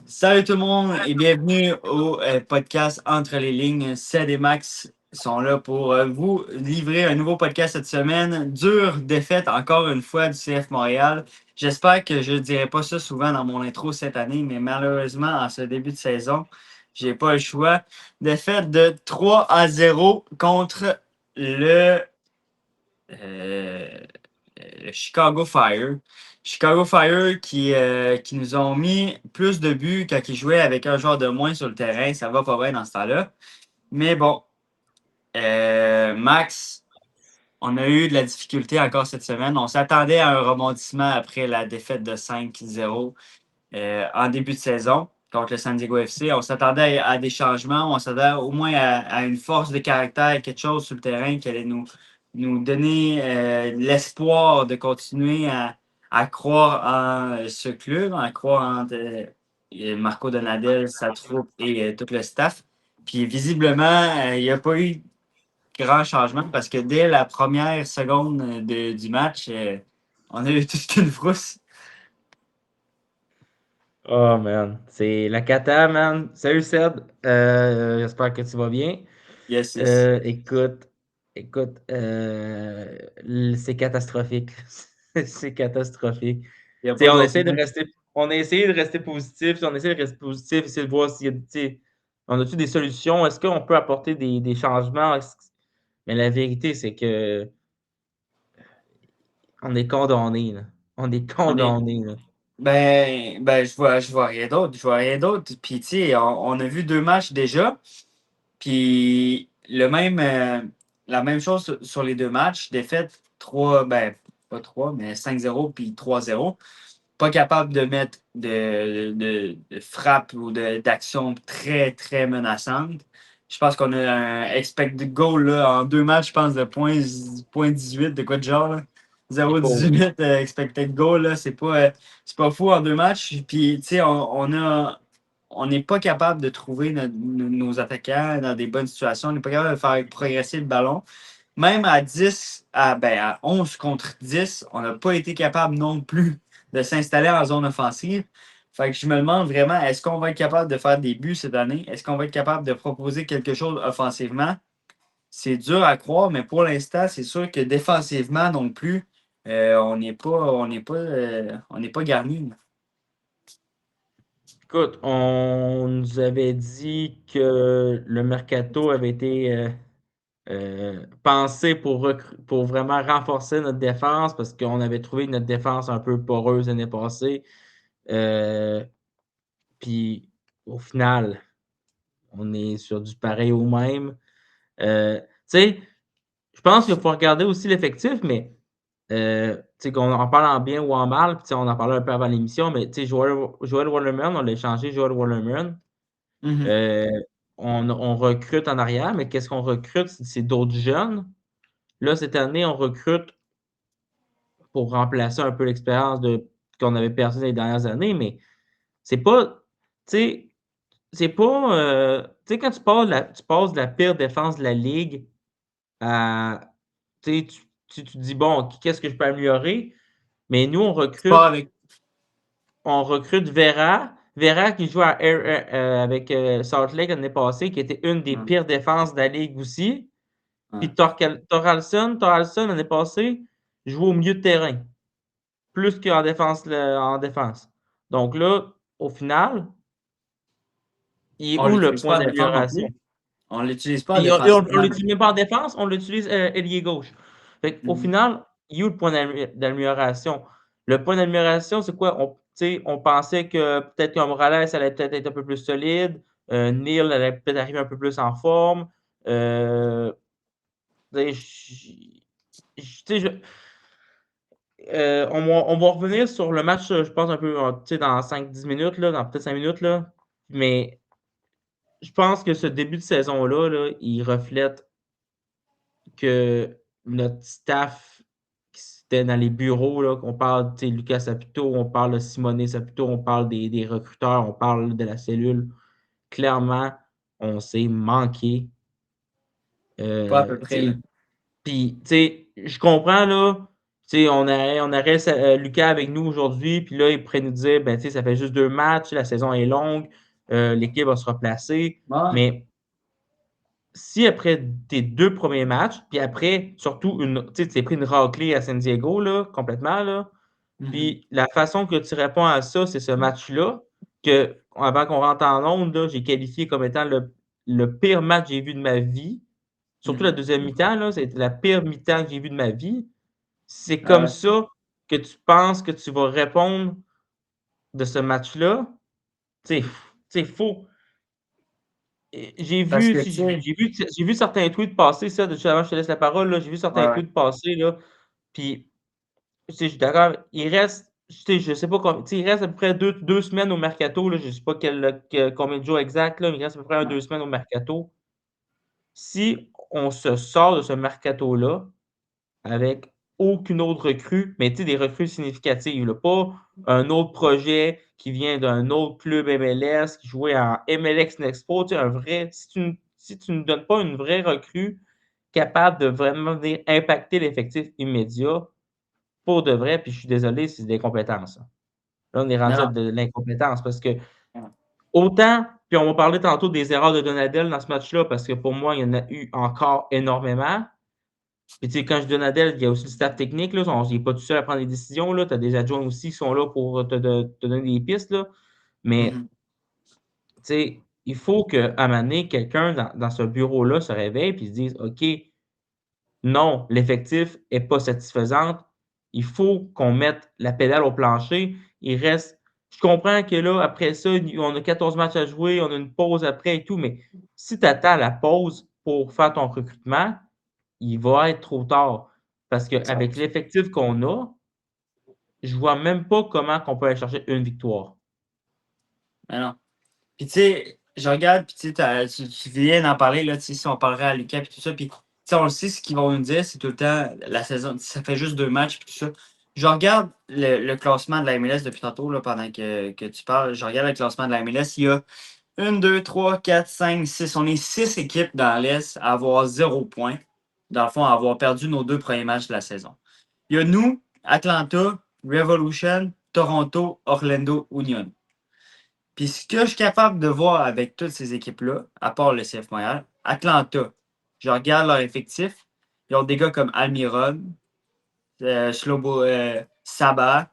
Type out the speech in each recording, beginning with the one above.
Salut tout le monde et bienvenue au podcast Entre les lignes. Ced et Max sont là pour vous livrer un nouveau podcast cette semaine. Dure défaite encore une fois du CF Montréal. J'espère que je ne dirai pas ça souvent dans mon intro cette année, mais malheureusement, en ce début de saison, j'ai pas le choix. Défaite de 3-0 contre le euh, Chicago Fire. Chicago Fire qui nous ont mis plus de buts quand ils jouaient avec un joueur de moins sur le terrain. Ça va pas bien dans ce temps-là. Mais bon, Max, on a eu de la difficulté encore cette semaine. On s'attendait à un rebondissement après la défaite de 5-0 en début de saison contre le San Diego FC. On s'attendait à des changements. On s'attendait au moins à une force de caractère, quelque chose sur le terrain qui allait nous donner l'espoir de continuer à croire en ce club, à croire en Marco Donadel, sa troupe et tout le staff. Puis visiblement, il n'y a pas eu grand changement parce que dès la première seconde du match, on a eu toute une frousse. Oh man, c'est la cata, man. Salut Seb. J'espère que tu vas bien. Yes, yes. Écoute, c'est catastrophique. C'est catastrophique. Tu Il n'y a sais, pas d'autre mot. on a essayé de rester positif, on essaie de rester positif, essayer de voir s'il y a, tu sais, on a-tu des solutions, est-ce qu'on peut apporter des changements? Mais la vérité, c'est que on est condamné, là. On est On est, condamné, là. je vois rien d'autre. Je vois rien d'autre. Puis, tu sais, on a vu deux matchs déjà. Puis, la même chose sur les deux matchs. Défaite 3 pas 3 mais 5-0 puis 3-0. Pas capable de mettre de frappe ou d'action très, très menaçante. Je pense qu'on a un expected goal là, en deux matchs, je pense, de point 18 de quoi de genre. Là. C'est pauvre. 0,18 expected goal, là, c'est pas fou en deux matchs. Puis, tu sais, on n'est pas capable de trouver nos attaquants dans des bonnes situations. On n'est pas capable de faire progresser le ballon. Même à 11 contre 10, on n'a pas été capable non plus de s'installer en zone offensive. Fait que je me demande vraiment, est-ce qu'on va être capable de faire des buts cette année? Est-ce qu'on va être capable de proposer quelque chose offensivement? C'est dur à croire, mais pour l'instant, c'est sûr que défensivement non plus, on n'est pas garni. Écoute, on nous avait dit que le mercato avait été pensé pour vraiment renforcer notre défense parce qu'on avait trouvé notre défense un peu poreuse l'année passée. Euh, Puis au final, on est sur du pareil au même. Tu sais, je pense qu'il faut regarder aussi l'effectif, mais tu sais, qu'on en parle en bien ou en mal, puis tu sais, on en parlait un peu avant l'émission, mais tu sais, Joel Waterman, on l'a échangé, Joel Waterman. Mhm. Euh, on recrute en arrière, mais qu'est-ce qu'on recrute? C'est d'autres jeunes. Là, cette année, on recrute pour remplacer un peu l'expérience qu'on avait perdue dans les dernières années, mais c'est pas, tu sais, c'est pas, tu sais, quand tu passes de la pire défense de la ligue à, tu sais, tu te dis, bon, qu'est-ce que je peux améliorer? Mais nous, C'est pas avec. on recrute Vera. Vera qui joue avec Salt Lake l'année passée, qui était une des Ouais, pires défenses de la ligue aussi. ouais. Puis Thoralson, l'année passée, joue au milieu de terrain, plus qu'en défense, en défense. Donc là, au final, il est On où le l'utilise point pas en défense non d'amélioration? plus. On l'utilise pas Et on défensivement. l'utilise même pas en défense, on l'utilise ailier gauche. Fait au Mhm. final, il est où le point d'amélioration? Le point d'amélioration, c'est quoi? Tu sais, on pensait que peut-être que Morales allait peut-être être un peu plus solide, Neil allait peut-être arriver un peu plus en forme. Euh, tu sais, tu sais, on va revenir sur le match, je pense, un peu, tu sais, dans 5-10 minutes, là, dans peut-être 5 minutes, là. Mais je pense que ce début de saison-là, là, il reflète que notre staff qui était dans les bureaux, là, qu'on parle, tu sais, Lucas Saputo, on parle de Simone Saputo, on parle des recruteurs, on parle de la cellule. Clairement, on s'est manqué. Pas à peu près, là. Tu sais, puis, tu sais, je comprends, là, on aurait Lucas avec nous aujourd'hui, puis là, il pourrait nous dire, ben, ça fait juste 2 matchs, la saison est longue, l'équipe va se replacer. Ouais. Mais si après tes 2 premiers matchs, puis après, surtout, tu t'es pris une raclée à San Diego, là, complètement, là, Mhm. puis la façon que tu réponds à ça, c'est ce match-là, que avant qu'on rentre en onde, là, j'ai qualifié comme étant le pire match que j'ai vu de ma vie. Surtout la Mhm. deuxième mi-temps, là, c'était la pire mi-temps que j'ai vue de ma vie. C'est comme Ouais. ça que tu penses que tu vas répondre de ce match-là. Tu sais, faux. J'ai Parce vu, que, si tu sais, j'ai vu certains tweets passer, ça, avant que je te laisse la parole, là, j'ai vu ouais, certains ouais. tweets passer, là, puis je suis d'accord, je sais pas il reste à peu près 2 semaines au mercato, là, je sais pas combien de jours exact, là, mais il reste à peu près Ouais. 2 semaines au mercato. Si on se sort de ce mercato-là avec aucune autre recrue, mais des recrues significatives, là, pas un autre projet qui vient d'un autre club MLS, qui jouait en MLS Next Pro, un vrai, si tu ne donnes pas une vraie recrue capable de vraiment venir impacter l'effectif immédiat, pour de vrai, puis je suis désolé, c'est des compétences, hein. Là, on est Non, rendu à non. de l'incompétence parce que Non. autant, puis on va parler tantôt des erreurs de Donadel dans ce match-là, parce que pour moi, il y en a eu encore énormément. Puis quand je dis Donadel, il y a aussi le staff technique, là, il n'est pas tout seul à prendre des décisions, là. Tu as des adjoints aussi qui sont là pour te donner des pistes, là. Mais Mhm. il faut qu'à un moment donné, quelqu'un dans ce bureau-là se réveille et se dise OK, non, l'effectif n'est pas satisfaisant. Il faut qu'on mette la pédale au plancher. Je comprends que là, après ça, on a 14 matchs à jouer, on a une pause après et tout, mais si tu attends la pause pour faire ton recrutement, il va être trop tard. Parce qu'avec Exact. l'effectif qu'on a, je vois même pas comment on peut aller chercher une victoire. Mais non. Puis, tu sais, je regarde, puis tu viens d'en parler, là, tu sais, si on parlerait à Lucas, puis tout ça, puis, tu sais, on le sait, ce qu'ils vont nous dire, c'est tout le temps, la saison, ça fait juste 2 matchs, puis tout ça. Je regarde le classement de la MLS depuis tantôt, là, pendant que tu parles. Je regarde le classement de la MLS. Il y a 1, 2, 3, 4, 5, 6. On est 6 équipes dans l'Est à avoir 0 point. Dans le fond, à avoir perdu nos 2 premiers matchs de la saison. Il y a nous, Atlanta, Revolution, Toronto, Orlando, Union. Puis ce que je suis capable de voir avec toutes ces équipes-là, à part le CF Montréal, Atlanta, je regarde leur effectif. Ils ont des gars comme Almiron, Slobo, Sabah,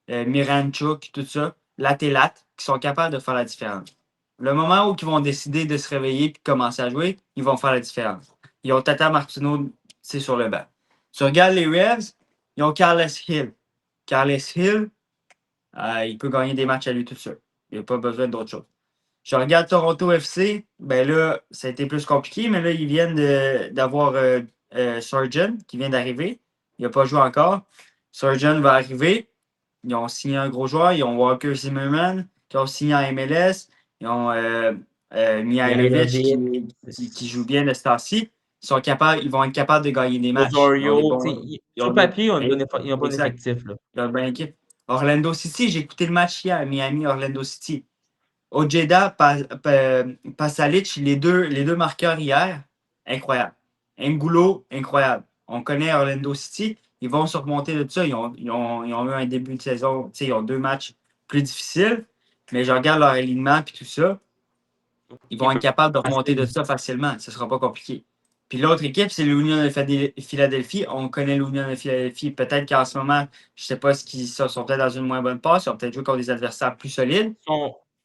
Miranchuk, tout ça, Latelat, qui sont capables de faire la différence. Le moment où ils vont décider de se réveiller et de commencer à jouer, ils vont faire la différence. Ils ont Tata Martino, c'est sur le banc. Tu regardes les Revs, ils ont Carles Hill. Carles Hill, il peut gagner des matchs à lui tout seul. Il n'a pas besoin d'autre chose. Je regarde Toronto FC, ben là, ça a été plus compliqué, mais là, ils viennent d'avoir Surgeon qui vient d'arriver. Il n'a pas joué encore. Surgeon va arriver. Ils ont signé un gros joueur. Ils ont Walker Zimmerman qui ont signé en MLS. Ils ont Mihailovic Mihailovic, qui joue bien de ce temps-ci. Ils vont être capables de gagner des matchs. Ils ont des Osorio, bons. Ils ont sur des. papier, ils ont un bon Exact. effectif, là. Ils ont une bonne équipe. Orlando City, j'ai écouté le match hier à Miami, Orlando City. Ojeda, Pasalic, les deux marqueurs hier, incroyable. Angulo, incroyable. On connaît Orlando City. Ils vont se remonter de ça. Ils ont eu un début de saison. Ils ont 2 matchs plus difficiles. Mais je regarde leur alignement et tout ça. Ils vont être capables de remonter de ça facilement. Ce ne sera pas compliqué. Puis l'autre équipe, c'est l'Union de Philadelphie. On connaît l'Union de Philadelphie. Peut-être qu'en ce moment, je ne sais pas ce qu'ils sont peut-être dans une moins bonne passe. Ils ont peut-être joué contre des adversaires plus solides.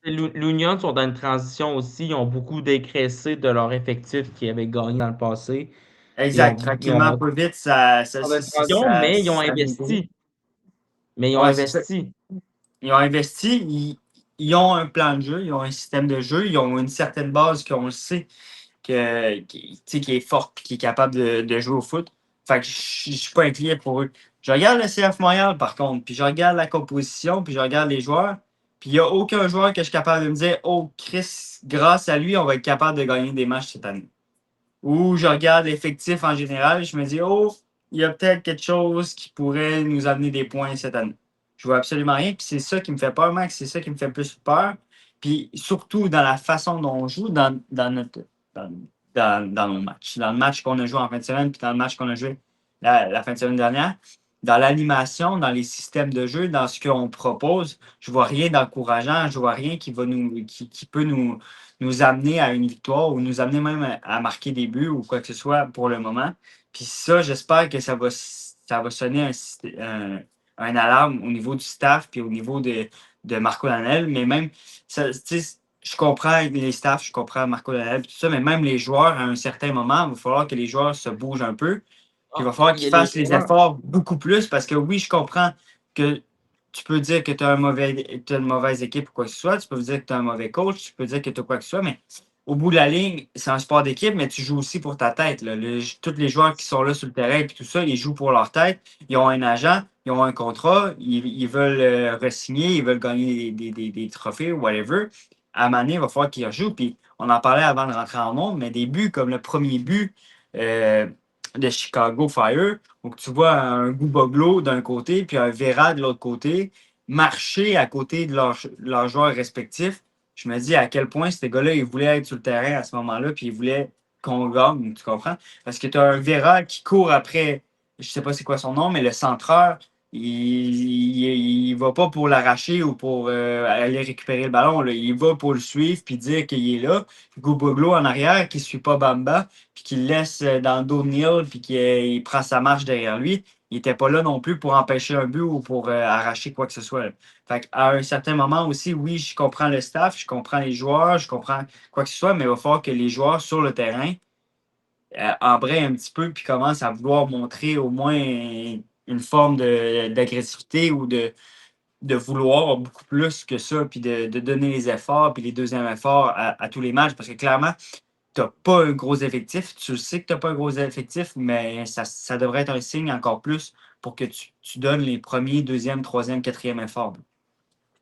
L'Union sont dans une transition aussi. Ils ont beaucoup dégraissé de leur effectif qui avait gagné dans le passé. Exact. Ils Tranquillement, ont pas vite, ça, ça, sont dans ça, une transition, mais ils ont ça vient. investi. Mais ils ont Ouais, c'est ça. investi. Ils ont investi, ils ont un plan de jeu, ils ont un système de jeu, ils ont une certaine base qu'on le sait qui est forte qui est capable de jouer au foot. Fait que je ne suis pas inquiet pour eux. Je regarde le CF Montréal, par contre, puis je regarde la composition, puis je regarde les joueurs, puis il n'y a aucun joueur que je suis capable de me dire Oh, Chris, grâce à lui, on va être capable de gagner des matchs cette année. Ou je regarde l'effectif en général, je me dis Oh, il y a peut-être quelque chose qui pourrait nous amener des points cette année. Je vois absolument rien, puis c'est ça qui me fait peur, Max, c'est ça qui me fait plus peur. Puis surtout dans la façon dont on joue dans, dans nos matchs. Dans le match qu'on a joué en fin de semaine, puis dans le match qu'on a joué la fin de semaine dernière. dans l'animation, dans les systèmes de jeu, dans ce qu'on propose, je vois rien d'encourageant, je vois rien qui peut nous amener à une victoire ou nous amener même à marquer des buts ou quoi que ce soit pour le moment. Puis ça, j'espère que ça va sonner un alarme au niveau du staff puis au niveau de Marco Lanel, mais même, ça, je comprends les staffs, je comprends Marco Lanel, tout ça, mais même les joueurs, à un certain moment, il va falloir que les joueurs se bougent un peu. Puis il va falloir Il y qu'ils a les fassent les joueurs. efforts beaucoup plus parce que oui, je comprends que tu peux dire que tu as, une mauvaise équipe ou quoi que ce soit, tu peux dire que tu as un mauvais coach, tu peux dire que tu as quoi que ce soit, mais au bout de la ligne, c'est un sport d'équipe, mais tu joues aussi pour ta tête. Là. Tous les joueurs qui sont là sur le terrain et tout ça, ils jouent pour leur tête. Ils ont un agent, ils ont un contrat, ils veulent re-signer, ils veulent gagner des trophées ou whatever. À un moment donné, il va falloir qu'ils rejouent. Puis on en parlait avant de rentrer en nombre, mais des buts comme le premier but de Chicago Fire, où tu vois un Gouboglo d'un côté, puis un Vera de l'autre côté, marcher à côté de leurs joueurs respectifs. Je me dis à quel point ces gars-là, ils voulaient être sur le terrain à ce moment-là, puis ils voulaient qu'on gagne, tu comprends? Parce que tu as un Vera qui court après, je sais pas c'est quoi son nom, mais le centreur, il va pas pour l'arracher ou pour aller récupérer le ballon. Là. Il va pour le suivre puis dire qu'il est là. Gouboglo en arrière qui ne suit pas Bamba puis qui le laisse dans le dos de Neil puis qu'il prend sa marche derrière lui. Il n'était pas là non plus pour empêcher un but ou pour arracher quoi que ce soit. Là. Fait à un certain moment aussi, oui, je comprends le staff, je comprends les joueurs, je comprends quoi que ce soit, mais il va falloir que les joueurs sur le terrain embrayent un petit peu puis commencent à vouloir montrer au moins une forme d'agressivité ou de vouloir beaucoup plus que ça, puis de donner les efforts, puis les deuxièmes efforts à tous les matchs, parce que clairement, tu n'as pas un gros effectif. Tu sais que tu n'as pas un gros effectif, mais ça devrait être un signe encore plus pour que tu donnes les premiers, deuxième, troisième, quatrième efforts.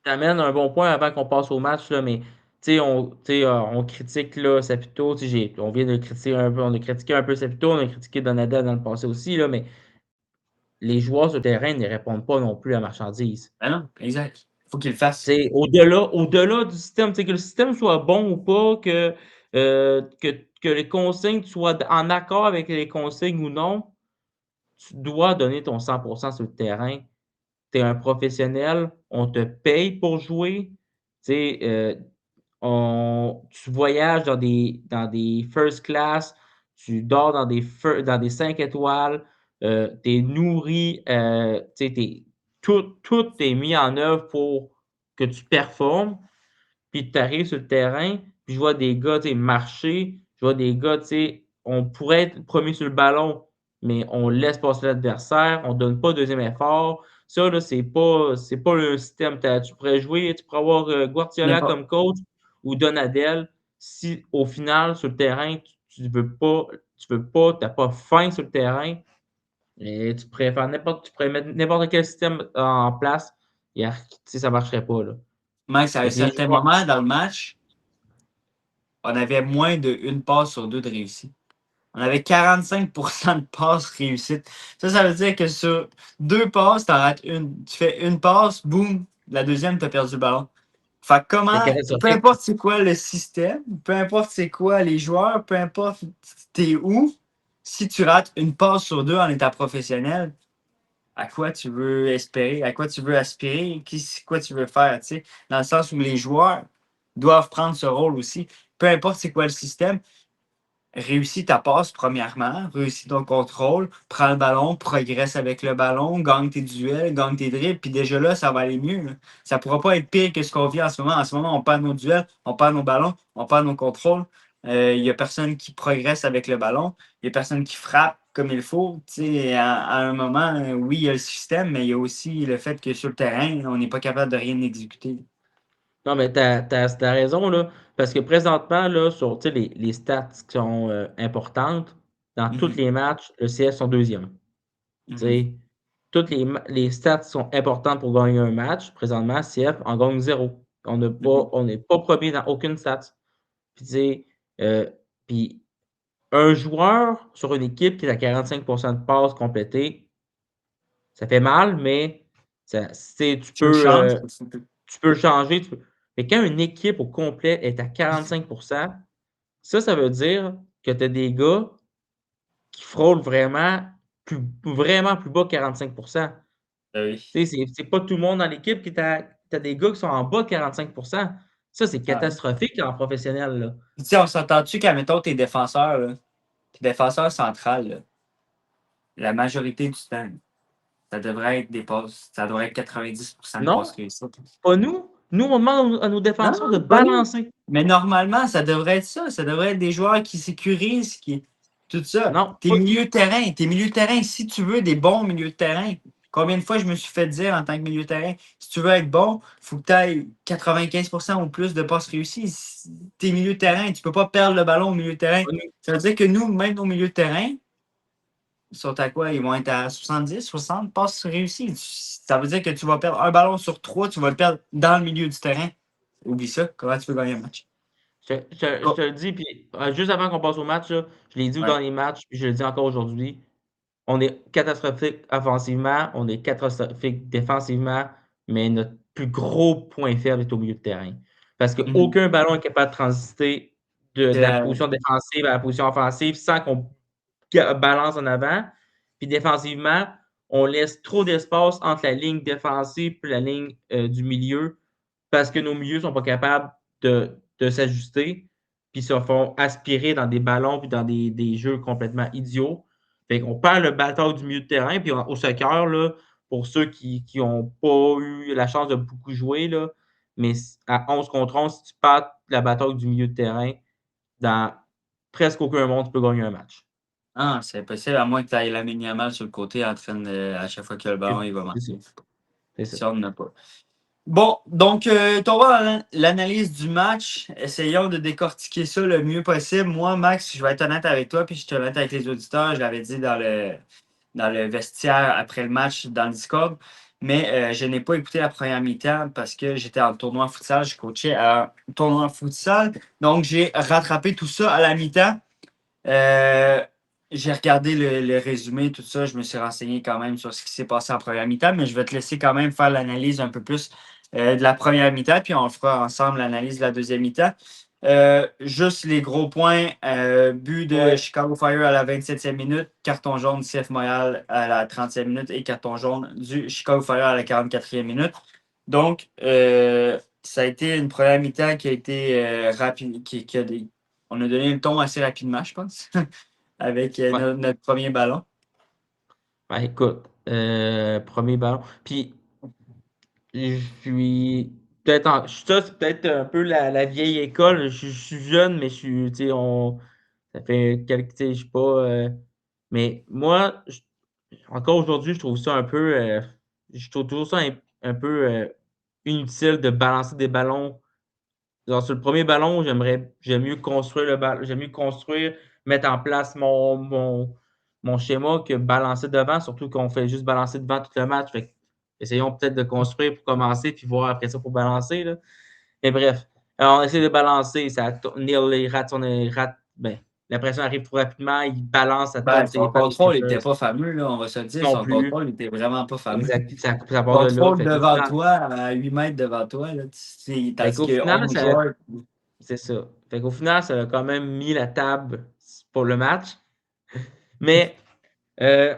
Tu amènes un bon point avant qu'on passe au match, là, mais on critique là, Saputo. On vient de critiquer un peu, on a critiqué un peu Saputo, on a critiqué Donadel dans le passé aussi, là, mais les joueurs sur le terrain ne répondent pas non plus à marchandise. Ben non, exact. Faut qu'il le fasse. Au-delà du système, que le système soit bon ou pas, que les consignes soient en accord avec les consignes ou non, tu dois donner ton 100% sur le terrain. Tu es un professionnel, on te paye pour jouer. Euh, Tu voyages dans des first class, tu dors dans des 5 étoiles, tu es nourri, tout est mis en œuvre pour que tu performes. Puis tu arrives sur le terrain, puis je vois des gars marcher, je vois des gars, on pourrait être premier sur le ballon, mais on laisse passer l'adversaire, on ne donne pas de deuxième effort. Ça, là, c'est pas le système. Tu pourrais avoir Guardiola N'importe. comme coach ou Donadel. Si au final, sur le terrain, tu n'as pas faim sur le terrain, et tu pourrais mettre n'importe quel système en place, ça ne marcherait pas, là. Max, à un Fait que les certain joueurs, moment dans le match, on avait moins d'une passe sur deux de réussite. On avait 45% de passes réussites. Ça veut dire que sur deux passes, tu en rates une. Tu fais une passe, boum, la deuxième, tu as perdu le ballon. Fait que c'est comment, peu catastrophique. importe c'est quoi le système, peu importe c'est quoi les joueurs, peu importe t'es où, si tu rates une passe sur deux en état professionnel, à quoi tu veux espérer, à quoi tu veux aspirer, quoi tu veux faire, tu sais, dans le sens où les joueurs doivent prendre ce rôle aussi. Peu importe c'est quoi le système, réussis ta passe premièrement, réussis ton contrôle, prends le ballon, progresse avec le ballon, gagne tes duels, gagne tes dribbles, puis déjà là, ça va aller mieux. Là. Ça ne pourra pas être pire que ce qu'on vit en ce moment. En ce moment, on perd nos duels, on perd nos ballons, on perd nos contrôles. Il n'y a personne qui progresse avec le ballon. Il n'y a personne qui frappe comme il faut. Tu sais, à un moment, oui, il y a le système, mais il y a aussi le fait que sur le terrain, on n'est pas capable de rien exécuter. Non, mais t'as raison, là. Parce que présentement, là, sur les stats qui sont importantes, dans tous Mhm, les matchs, le CF sont deuxième. Tu mhm, sais, les stats sont importantes pour gagner un match. Présentement, CF en gagne zéro. mhm, On n'est pas premier dans aucune stat. Puis, tu sais, euh, puis un joueur sur une équipe qui est à 45% de passes complétées, ça fait mal, mais Tu le changes? tu peux le changer. Mais quand une équipe au complet est à 45%, ça veut dire que tu as des gars qui frôlent vraiment vraiment plus bas que 45%. Oui. C'est pas tout le monde dans l'équipe qui t'as des gars qui sont en bas de 45%. Ça, c'est Ah oui. catastrophique en professionnel, là. Tu sais, on s'entend-tu qu'à mettons tes défenseurs, là, tes défenseurs centrales, là, la majorité du temps, ça devrait être des passes. Ça devrait être 90% de passes Non, réussies. pas nous. Nous, on demande à nos Non, défenseurs de non, pas nous. balancer. Mais normalement, ça devrait être ça. Ça devrait être des joueurs qui sécurisent, qui. Tout ça. Non, Tes milieux de terrain. Tes milieux de terrain, si tu veux des bons milieux de terrain. Combien de fois je me suis fait dire en tant que milieu de terrain, si tu veux être bon, il faut que tu ailles 95% ou plus de passes réussies. Tes milieux de terrain, tu ne peux pas perdre le ballon au milieu de terrain. pas nous. Ça veut dire que nous, même nos milieux de terrain, ils sont à quoi? Ils vont être à 70, 60 passes réussies. Ça veut dire que tu vas perdre un ballon sur trois, tu vas le perdre dans le milieu du terrain. Oublie ça. Comment tu peux gagner un match? Je te le dis, puis juste avant qu'on passe au match, là, je l'ai dit Ouais. dans les matchs, puis je le dis encore aujourd'hui. On est catastrophique offensivement, on est catastrophique défensivement, mais notre plus gros point faible est au milieu de terrain. Parce Mhm. qu'aucun ballon est capable de transiter de la Euh, position défensive à la position offensive sans qu'on balance en avant. Puis défensivement, on laisse trop d'espace entre la ligne défensive et la ligne du milieu parce que nos milieux ne sont pas capables de s'ajuster, puis se font aspirer dans des ballons puis dans des jeux complètement idiots. Fait qu'on perd le bataille du milieu de terrain, puis au soccer, là, pour ceux qui n'ont pas eu la chance de beaucoup jouer, là, mais à 11 contre 11, si tu perds la bataille du milieu de terrain, dans presque aucun monde, tu peux gagner un match. ah, c'est impossible, à moins que tu ailles la Yamal sur le côté en train de, à chaque fois que le ballon il va C'est ça. marquer. C'est ça. Si on n'a pas. Bon, donc, on va l'analyse du match. Essayons de décortiquer ça le mieux possible. Moi, Max, je vais être honnête avec toi, puis je suis honnête avec les auditeurs. Je l'avais dit dans le vestiaire après le match dans le Discord. Mais je n'ai pas écouté la première mi-temps parce que j'étais en tournoi futsal. Je coachais à un tournoi futsal. Donc, j'ai rattrapé tout ça à la mi-temps. Euh, j'ai regardé le résumé, tout ça. Je me suis renseigné quand même sur ce qui s'est passé en première mi-temps, mais je vais te laisser quand même faire l'analyse un peu plus de la première mi-temps, puis on fera ensemble l'analyse de la deuxième mi-temps. Juste les gros points. But de Ouais. Chicago Fire à la 27e minute, carton jaune du CF Montréal à la 30e minute et carton jaune du Chicago Fire à la 44e minute. Donc, ça a été une première mi-temps qui a été rapide, on a donné le ton assez rapidement, je pense, avec Ouais. notre premier ballon. Ben, écoute, premier ballon. Puis, je suis ça, c'est peut-être un peu la vieille école. Je suis jeune, mais je suis, tu sais, ça fait quelques, tu sais, je sais pas, mais moi, encore aujourd'hui, je trouve ça un peu, je trouve toujours ça un peu inutile de balancer des ballons. Genre, sur le premier ballon, j'aime mieux construire j'aime mieux construire, mettre en place mon schéma que balancer devant, surtout qu'on fait juste balancer devant tout le match. Fait que essayons peut-être de construire pour commencer, puis voir après ça pour balancer, là. Mais bref, alors on essaie de balancer, Neil ben, la pression arrive trop rapidement, il balance, ça Ben, tombe sur les son pattes des contrôle n'était pitchers. pas fameux, là, on va se le dire. Non Son plus. contrôle n'était vraiment pas fameux. Exact. Ça part de là. Contrôle devant toi, à 8 mètres devant toi, là, Fait tandis qu'au que final, 11 joueurs. c'est ça. Fait qu'au final, ça a quand même mis la table pour le match. Mais, euh,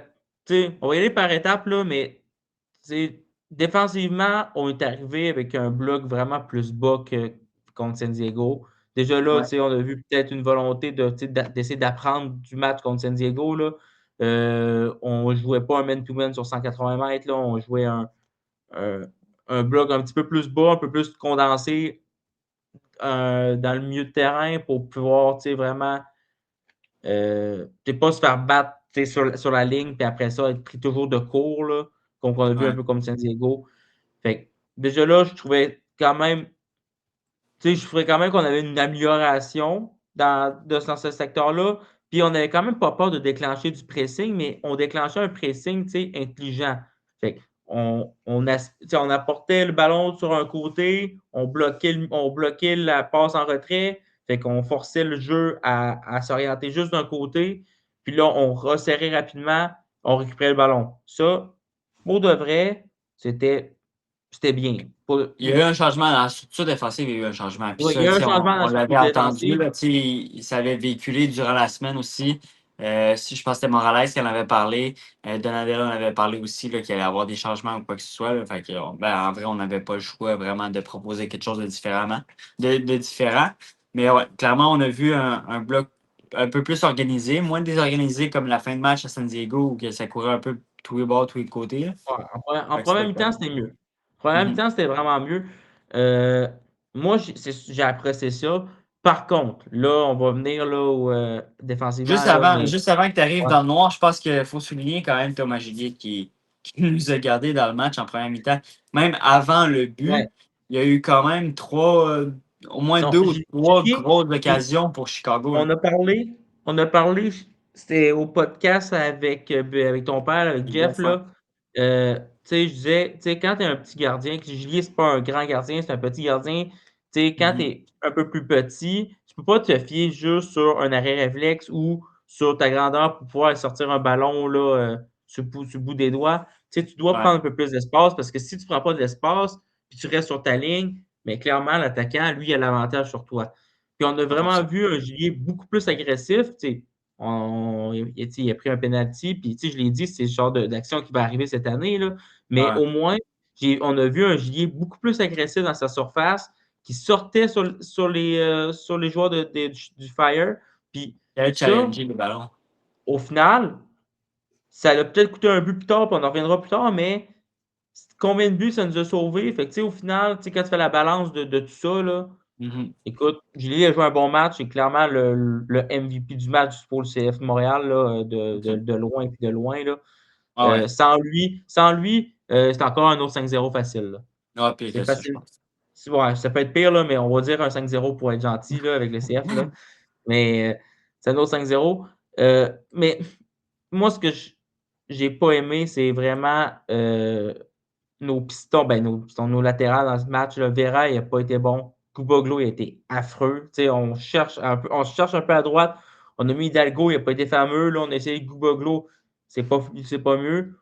tu sais, on va y aller par étapes, là, mais tu sais, défensivement, on est arrivé avec un bloc vraiment plus bas que contre San Diego. Déjà là, tu Ouais. sais, on a vu peut-être une volonté tu sais, d'essayer d'apprendre du match contre San Diego, là. On ne jouait pas un man-to-man sur 180 mètres, là. On jouait un, un bloc un petit peu plus bas, un peu plus condensé dans le milieu de terrain pour pouvoir, tu sais, vraiment pas se faire battre sur la ligne, puis après ça, être pris toujours de court, là, comme on a vu un Ouais. peu comme San Diego. Fait que, déjà là, je trouvais quand même, tu sais, je trouvais quand même qu'on avait une amélioration dans ce secteur-là. Puis on n'avait quand même pas peur de déclencher du pressing, mais on déclenchait un pressing, tu sais, intelligent. Fait tu sais, on apportait le ballon sur un côté, on bloquait la passe en retrait, fait qu'on forçait le jeu à s'orienter juste d'un côté, puis là, on resserrait rapidement, on récupérait le ballon. Ça, pour de vrai, c'était bien. Il y a eu un changement dans la structure défensive, il y a eu un changement. Puis Oui, ça, il y a un tu sais, changement dans on la l'avait structure entendu, défensive. là, tu sais, ça avait véhiculé durant la semaine aussi. Si je pense que c'était Morales qui en avait parlé, Donadell en avait parlé aussi, là, qu'il allait y avoir des changements ou quoi que ce soit. Là. Fait que, ben, en vrai, on n'avait pas le choix vraiment de proposer quelque chose de différent. Mais ouais, clairement, on a vu un bloc un peu plus organisé, moins désorganisé comme la fin de match à San Diego où que ça courait un peu tous les bords, tous les côtés. Là. Ouais, en Fait que première c'était mi-temps, correct. c'était mieux. En première Mhm. mi-temps, c'était vraiment mieux. Euh, moi, j'ai apprécié ça. Par contre, là, on va venir là, défensivement, là, mais Juste avant que tu arrives ouais, dans le noir, je pense qu'il faut souligner quand même Thomas Gilet qui nous a gardé dans le match en première mi-temps. Même avant le ouais. but, il y a eu quand même au moins Non, deux ou trois Julien, grosses occasions pour Chicago. Là. On a parlé, on a parlé, c'était au podcast avec ton père, avec Jeff, Bref, ouais. là. Tu sais, je disais, tu sais, quand tu es un petit gardien, que Julier, c'est pas un grand gardien, c'est un petit gardien. Tu sais, quand tu Mhm. es un peu plus petit, tu peux pas te fier juste sur un arrêt réflexe ou sur ta grandeur pour pouvoir sortir un ballon là, sur le bout des doigts. Tu sais, tu dois Ouais, prendre un peu plus d'espace parce que si tu prends pas d'espace puis tu restes sur ta ligne, mais clairement, l'attaquant, lui, il a l'avantage sur toi. Puis on a vraiment 100%. vu un Gilet beaucoup plus agressif. Tu sais, il a pris un penalty, puis tu sais, je l'ai dit, c'est le genre d'action qui va arriver cette année, là. Mais Ouais. au moins, on a vu un Gilet beaucoup plus agressif dans sa surface, qui sortait sur les joueurs du Fire. Puis Il a ça, challengé le ballon. au final, ça a peut-être coûté un but plus tard, puis on en reviendra plus tard, mais combien de buts ça nous a sauvés? Fait que, tu sais, au final, tu sais, quand tu fais la balance de tout ça, là, Mhm. écoute, Julie a joué un bon match. C'est clairement le MVP du match pour le CF Montréal, là, OK. de loin et de loin. Là. Ah ouais. Sans lui, c'est encore un autre 5-0 facile. Là. Ah, pire C'est que ça, je facile. pense. Ouais, ça peut être pire, là, mais on va dire un 5-0 pour être gentil là, avec le CF. Là. Mais c'est un autre 5-0. Mais moi, ce que j'ai pas aimé, c'est vraiment nos pistons, nos latérales dans ce match. Là. Vera, il n'a pas été bon. Kuboglo, il a été affreux. Tu sais, on cherche un peu à droite. On a mis Hidalgo, il n'a pas été fameux. Là, on a essayé Kuboglo, c'est pas mieux.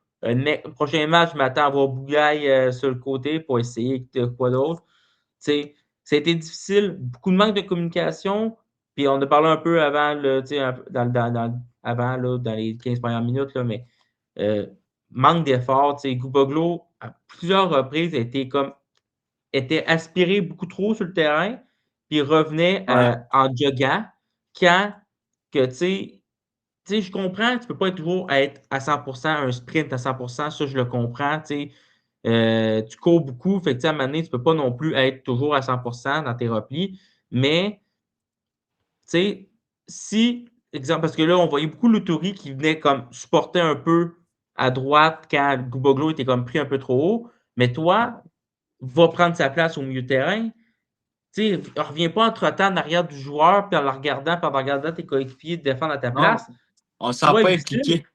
Prochain match, je m'attends à voir Bougaille sur le côté pour essayer de quoi d'autre. Tu sais, ça a été difficile, beaucoup de manque de communication. Puis on a parlé un peu avant, là, tu sais, avant, là, dans les 15 premières minutes, là, mais euh, manque d'effort. Tu sais, Guboglo, à plusieurs reprises, était aspiré beaucoup trop sur le terrain, puis revenait Ouais, en joguant. Quand que, tu sais, je comprends, tu peux pas toujours être à 100%, un sprint à 100%, ça, je le comprends. Tu sais, tu cours beaucoup, fait que, tu sais, à un moment donné, tu peux pas non plus être toujours à 100% dans tes replis. Mais, tu sais, si, exemple, parce que là, on voyait beaucoup Luturi qui venait comme supporter un peu à droite quand Guboglo était comme pris un peu trop haut. Mais toi, va prendre sa place au milieu de terrain. Tu sais, reviens pas entre-temps en arrière du joueur, puis en le regardant, puis en regardant tes coéquipiers défendre à ta non, place. on ne se sent Sois pas utile, impliqué.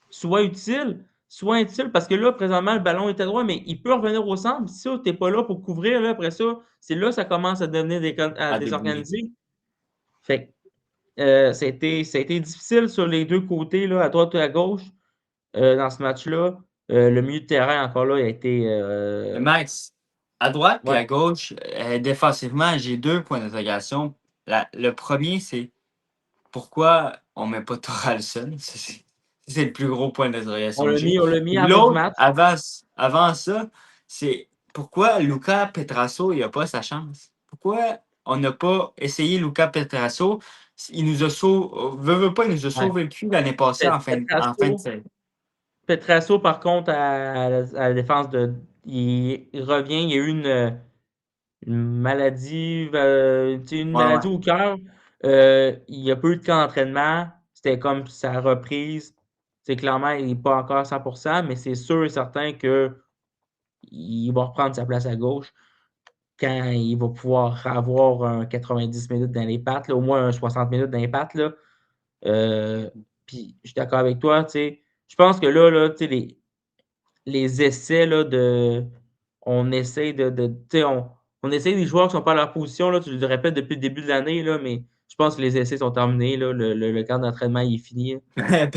sois utile, parce que là, présentement, le ballon est à droite, mais il peut revenir au centre. Si tu n'es pas là pour couvrir, là, après ça, c'est là que ça commence à devenir à À débrouiller. désorganiser. Fait que, ça a été difficile sur les deux côtés, là, à droite et à gauche, dans ce match-là. Le milieu de terrain, encore là, il a été. Max, à droite puis Ouais, à gauche, défensivement, j'ai deux points d'interrogation. Le premier, c'est pourquoi on ne met pas Thoralson? C'est le plus gros point d'interrogation que j'ai. on l'a mis Puis à la fin du l'autre, match. avant ça, c'est pourquoi Luca Petrasso n'a pas sa chance? Pourquoi on n'a pas essayé Luca Petrasso? Il nous a veut pas, il nous a Ouais. sauvé le cul l'année passée en fin de Petrasso, saison. Petrasso, par contre, à la défense il revient, il y a eu tu sais, une Ouais, ouais. maladie au cœur. Il n'y a pas eu de camp d'entraînement. C'était comme sa reprise. C'est clairement, il n'est pas encore à 100%, mais c'est sûr et certain qu'il va reprendre sa place à gauche quand il va pouvoir avoir un 90 minutes dans les pattes, là, au moins un 60 minutes dans les pattes. Là. Euh, Puis je suis d'accord avec toi, tu sais. Je pense que là, tu sais, les essais là, on essaie tu sais, on essaie des joueurs qui sont pas à leur position, là, tu le répètes depuis le début de l'année, là, mais je pense que les essais sont terminés, là, le camp d'entraînement il est fini. Euh,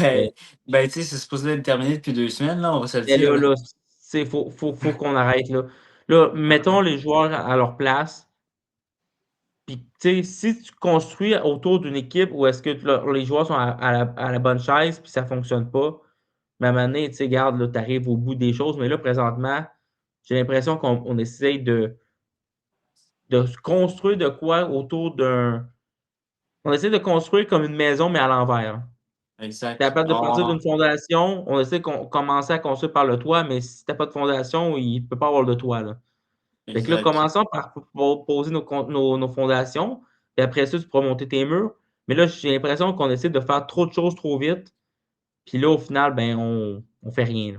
ben, tu sais, c'est supposé être terminé depuis 2 semaines, là, on va se le mais dire. Là. faut qu'on arrête là. Là, mettons les joueurs à leur place, Puis, tu sais, si tu construis autour d'une équipe où est-ce que les joueurs sont à la bonne chaise, puis ça fonctionne pas, mais à un moment donné, tu sais, regarde, tu arrives au bout des choses. Mais là, présentement, j'ai l'impression qu'on essaye de se construire de quoi autour d'un. On essaie de construire comme une maison, mais à l'envers. T'es Exact. capable de partir d'une fondation, on essaie de commencer à construire par le toit, mais si t'as pas de fondation, il peut pas avoir de toit, là. Fait que là, Exact. commençons par poser nos fondations, puis après ça, tu pourras monter tes murs. Mais là, j'ai l'impression qu'on essaie de faire trop de choses trop vite, puis là, au final, ben, on fait rien, là.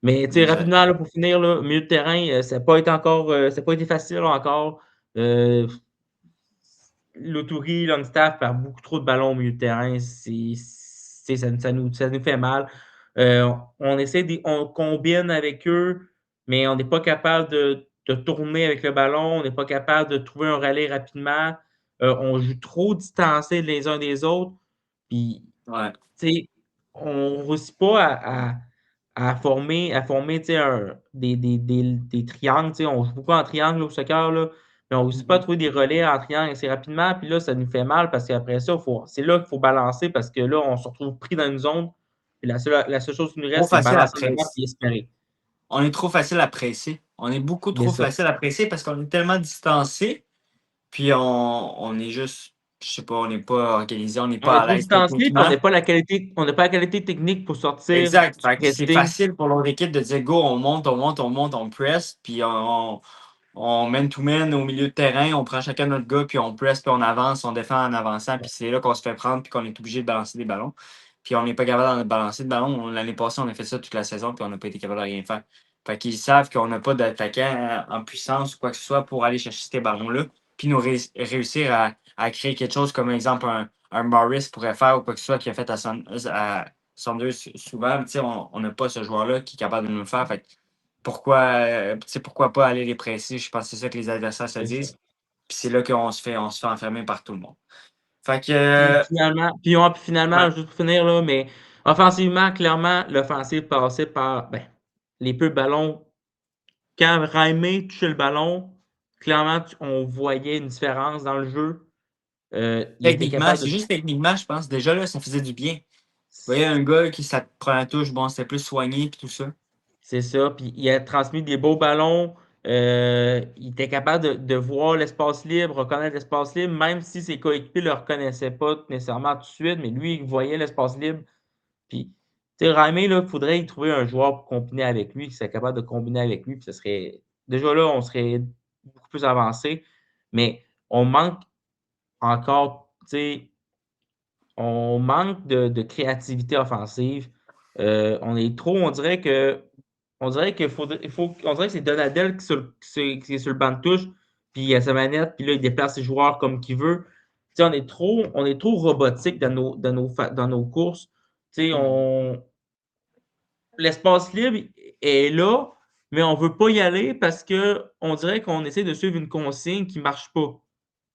Mais tu sais, Exact. rapidement, là, pour finir, là, milieu de terrain, ça n'a pas été encore, ça n'a pas été facile encore. Euh, L'Autouri, Longstaff perd beaucoup trop de ballons au milieu de terrain. Ça nous fait mal. On essaie on combine avec eux, mais on n'est pas capable de tourner avec le ballon. On n'est pas capable de trouver un relais rapidement. On joue trop distancés les uns des autres. Puis, Ouais. tu sais, on ne réussit pas à former tu sais, des triangles. Tu sais, on joue beaucoup en triangle au soccer, là, mais on ne réussit pas à Mhm. trouver des relais en triangle assez rapidement. Puis là, ça nous fait mal parce qu'après ça, c'est là qu'il faut balancer parce que là, on se retrouve pris dans une zone. Puis la seule chose qui nous Trop reste, c'est facile à balancer devant presser. et espérer. On est trop facile à presser. On est beaucoup C'est trop ça. facile à presser parce qu'on est tellement distancé. Puis on est juste, je sais pas, on n'est pas organisé, on n'est On est pas trop à l'aise distancé, puis on techniquement. n'a pas la qualité, on n'a pas la qualité technique pour sortir, Exact. Fait que c'est presser. facile pour l'autre équipe de dire go, on monte, on monte, on monte, on press, puis on mène tout mène au milieu de terrain, on prend chacun notre gars, puis on press, puis on avance, on défend en avançant, puis c'est là qu'on se fait prendre, puis qu'on est obligé de balancer des ballons. Puis on n'est pas capable de balancer de ballon. L'année passée, on a fait ça toute la saison, puis on n'a pas été capable de rien faire. Fait qu'ils savent qu'on n'a pas d'attaquant en puissance ou quoi que ce soit pour aller chercher ces ballons-là, puis nous réussir à créer quelque chose comme exemple un Morris pourrait faire ou quoi que ce soit qu'il a fait à Saunders souvent. Tu sais, on n'a pas ce joueur-là qui est capable de nous le faire. Fait que pourquoi pas aller les presser? Je pense que c'est ça que les adversaires se C'est ça. disent. Puis c'est là qu'on se fait enfermer par tout le monde. Fait que, Puis finalement, ouais, juste pour finir, là, mais offensivement, clairement, l'offensive passait par ben, les peu de ballons. Quand Raimé touchait le ballon, clairement, on voyait une différence dans le jeu. Il était techniquement, capable c'est de. juste techniquement, je pense. Déjà, là, ça faisait du bien. Vous voyez un gars qui, ça te prend la touche, bon, c'était plus soigné, puis tout ça. C'est ça. Puis il a transmis des beaux ballons. Il était capable de voir l'espace libre, reconnaître l'espace libre, même si ses coéquipiers ne le reconnaissaient pas nécessairement tout de suite, mais lui, il voyait l'espace libre. Puis, tu sais, Raimé, là, il faudrait y trouver un joueur pour combiner avec lui, qui serait capable de combiner avec lui. Puis ce serait. Déjà là, on serait beaucoup plus avancé. Mais on manque encore, tu sais, on manque de créativité offensive. On dirait que c'est Donadel qui est sur le banc de touche, puis il a sa manette, puis là, il déplace ses joueurs comme qu'il veut. Tu sais, on est trop robotique dans nos courses. Tu sais, Mhm. l'espace libre est là, mais on veut pas y aller parce que on dirait qu'on essaie de suivre une consigne qui marche pas.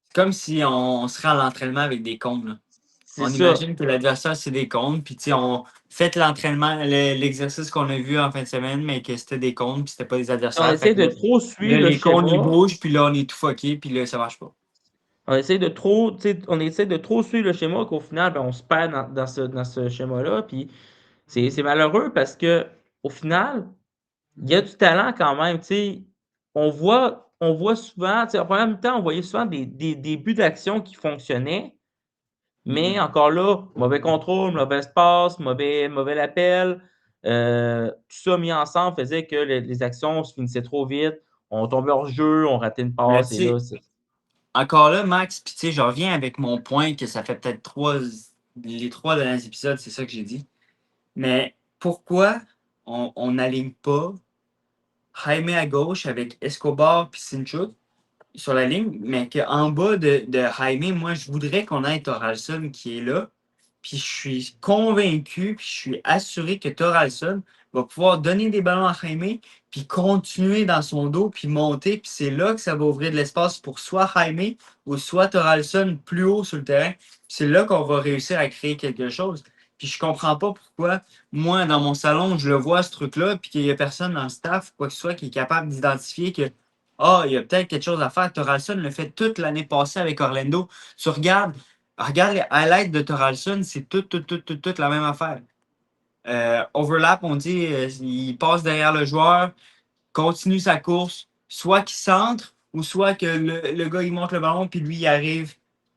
C'est comme si on se rend à l'entraînement avec des comptes, là. C'est On ça. imagine que l'adversaire, c'est des comptes, puis tu sais, on fait l'entraînement, l'exercice qu'on a vu en fin de semaine, mais que c'était des comptes, puis c'était pas des On adversaires. Fait essaie que de là, trop là, suivre le les comptes, ils schéma. bougent, puis là, on est tout fucké, puis là, ça marche pas. On essaie de trop, tu sais, on essaie de trop suivre le schéma qu'au final, ben, on se perd dans ce schéma-là. Puis c'est malheureux parce que au final, il y a du talent quand même. Tu sais. On voit souvent, tu sais, en première mi-temps, on voyait souvent des buts d'action qui fonctionnaient, mais Mhm. encore là, mauvais contrôle, mauvaise passe, mauvais appel. Tout ça mis ensemble faisait que les actions se finissaient trop vite. On tombait hors jeu, on ratait une Mais tu passe et là, sais, encore là, Max, puis tu sais, je reviens avec mon point que ça fait peut-être les 3 derniers épisodes, c'est ça que j'ai dit. Mais pourquoi on n'aligne pas Jaime à gauche avec Escobar puis Sinchuk sur la ligne, mais qu'en bas de Jaime, moi, je voudrais qu'on ait Thoralson qui est là. Puis je suis convaincu, puis je suis assuré que Thoralson va pouvoir donner des ballons à Jaime, puis continuer dans son dos, puis monter. Puis c'est là que ça va ouvrir de l'espace pour soit Jaime ou soit Thoralson plus haut sur le terrain. Puis c'est là qu'on va réussir à créer quelque chose. Puis je comprends pas pourquoi, moi, dans mon salon, je le vois, ce truc-là, puis qu'il n'y a personne dans le staff, quoi que ce soit, qui est capable d'identifier que ah, il y a peut-être quelque chose à faire. Thoralson le fait toute l'année passée avec Orlando. Tu regarde les highlights de Thoralson, c'est toute la même affaire. Overlap, on dit, il passe derrière le joueur, continue sa course, soit qu'il centre ou soit que le gars il monte le ballon puis lui il arrive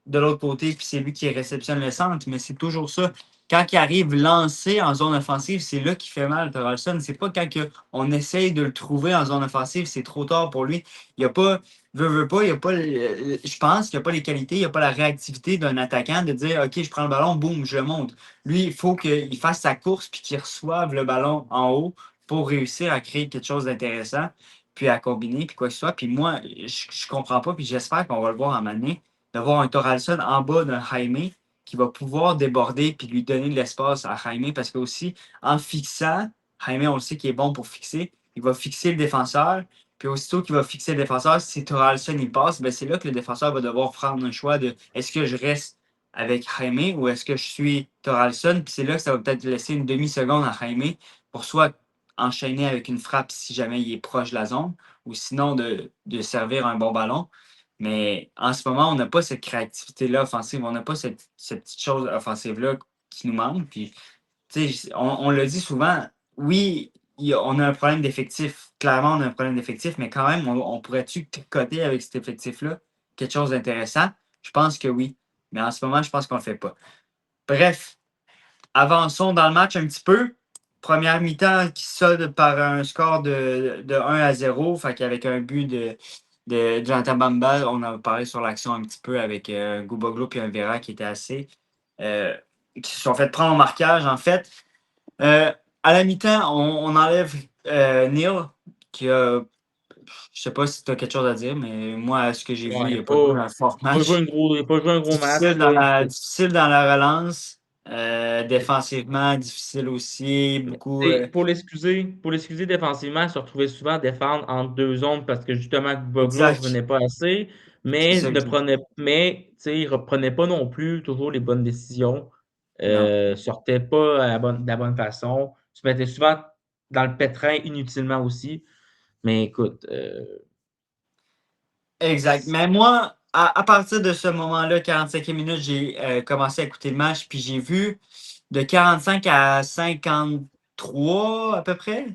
de l'autre côté puis c'est lui qui réceptionne le centre. Mais c'est toujours ça. Quand il arrive lancé en zone offensive, c'est là qu'il fait mal, Thoralson. C'est pas quand on essaye de le trouver en zone offensive, c'est trop tard pour lui. Il n'y a pas, veut pas, il y a pas, je pense qu'il n'y a pas les qualités, il n'y a pas la réactivité d'un attaquant de dire OK, je prends le ballon, boum, je le monte. Lui, il faut qu'il fasse sa course puis qu'il reçoive le ballon en haut pour réussir à créer quelque chose d'intéressant, puis à combiner, puis quoi que ce soit. Puis moi, je comprends pas, puis j'espère qu'on va le voir en année, de voir un Thoralson en bas d'un Jaime qui va pouvoir déborder puis lui donner de l'espace à Jaime, parce que aussi, en fixant, Jaime, on le sait qu'il est bon pour fixer, il va fixer le défenseur, puis aussitôt qu'il va fixer le défenseur, si Thoralson il passe, ben c'est là que le défenseur va devoir prendre un choix de est-ce que je reste avec Jaime ou est-ce que je suis Thoralson, puis c'est là que ça va peut-être laisser une demi-seconde à Jaime pour soit enchaîner avec une frappe si jamais il est proche de la zone, ou sinon de servir un bon ballon. Mais en ce moment, on n'a pas cette créativité-là offensive. On n'a pas cette petite chose offensive-là qui nous manque. Puis, on le dit souvent, oui, on a un problème d'effectif. Clairement, on a un problème d'effectif, mais quand même, on pourrait-tu coter avec cet effectif-là quelque chose d'intéressant? Je pense que oui. Mais en ce moment, je pense qu'on ne le fait pas. Bref, avançons dans le match un petit peu. Première mi-temps qui solde par un score de 1-0, fait qu'avec un but de Jonathan Bamba, on a parlé sur l'action un petit peu avec Gouboglo et un Vera qui était assez. Qui se sont fait prendre au marquage, en fait. À la mi-temps, on enlève Neil, qui a. Je sais pas si tu as quelque chose à dire, mais moi, à ce que j'ai vu, Ouais, il n'a pas joué un fort match. il a pas joué un gros match, là. Difficile dans la relance. Défensivement, difficile aussi. Beaucoup. Pour l'excuser défensivement, il se retrouvait souvent à défendre entre deux zones parce que justement Boglo ne Exact. revenait pas assez, C'est mais ça que il ne reprenait pas non plus toujours les bonnes décisions. non. Sortait pas de la bonne façon. Se mettait souvent dans le pétrin inutilement aussi. Mais écoute, Exact. Mais moi, à partir de ce moment-là, 45e minute, j'ai commencé à écouter le match, puis j'ai vu de 45 à 53 à peu près.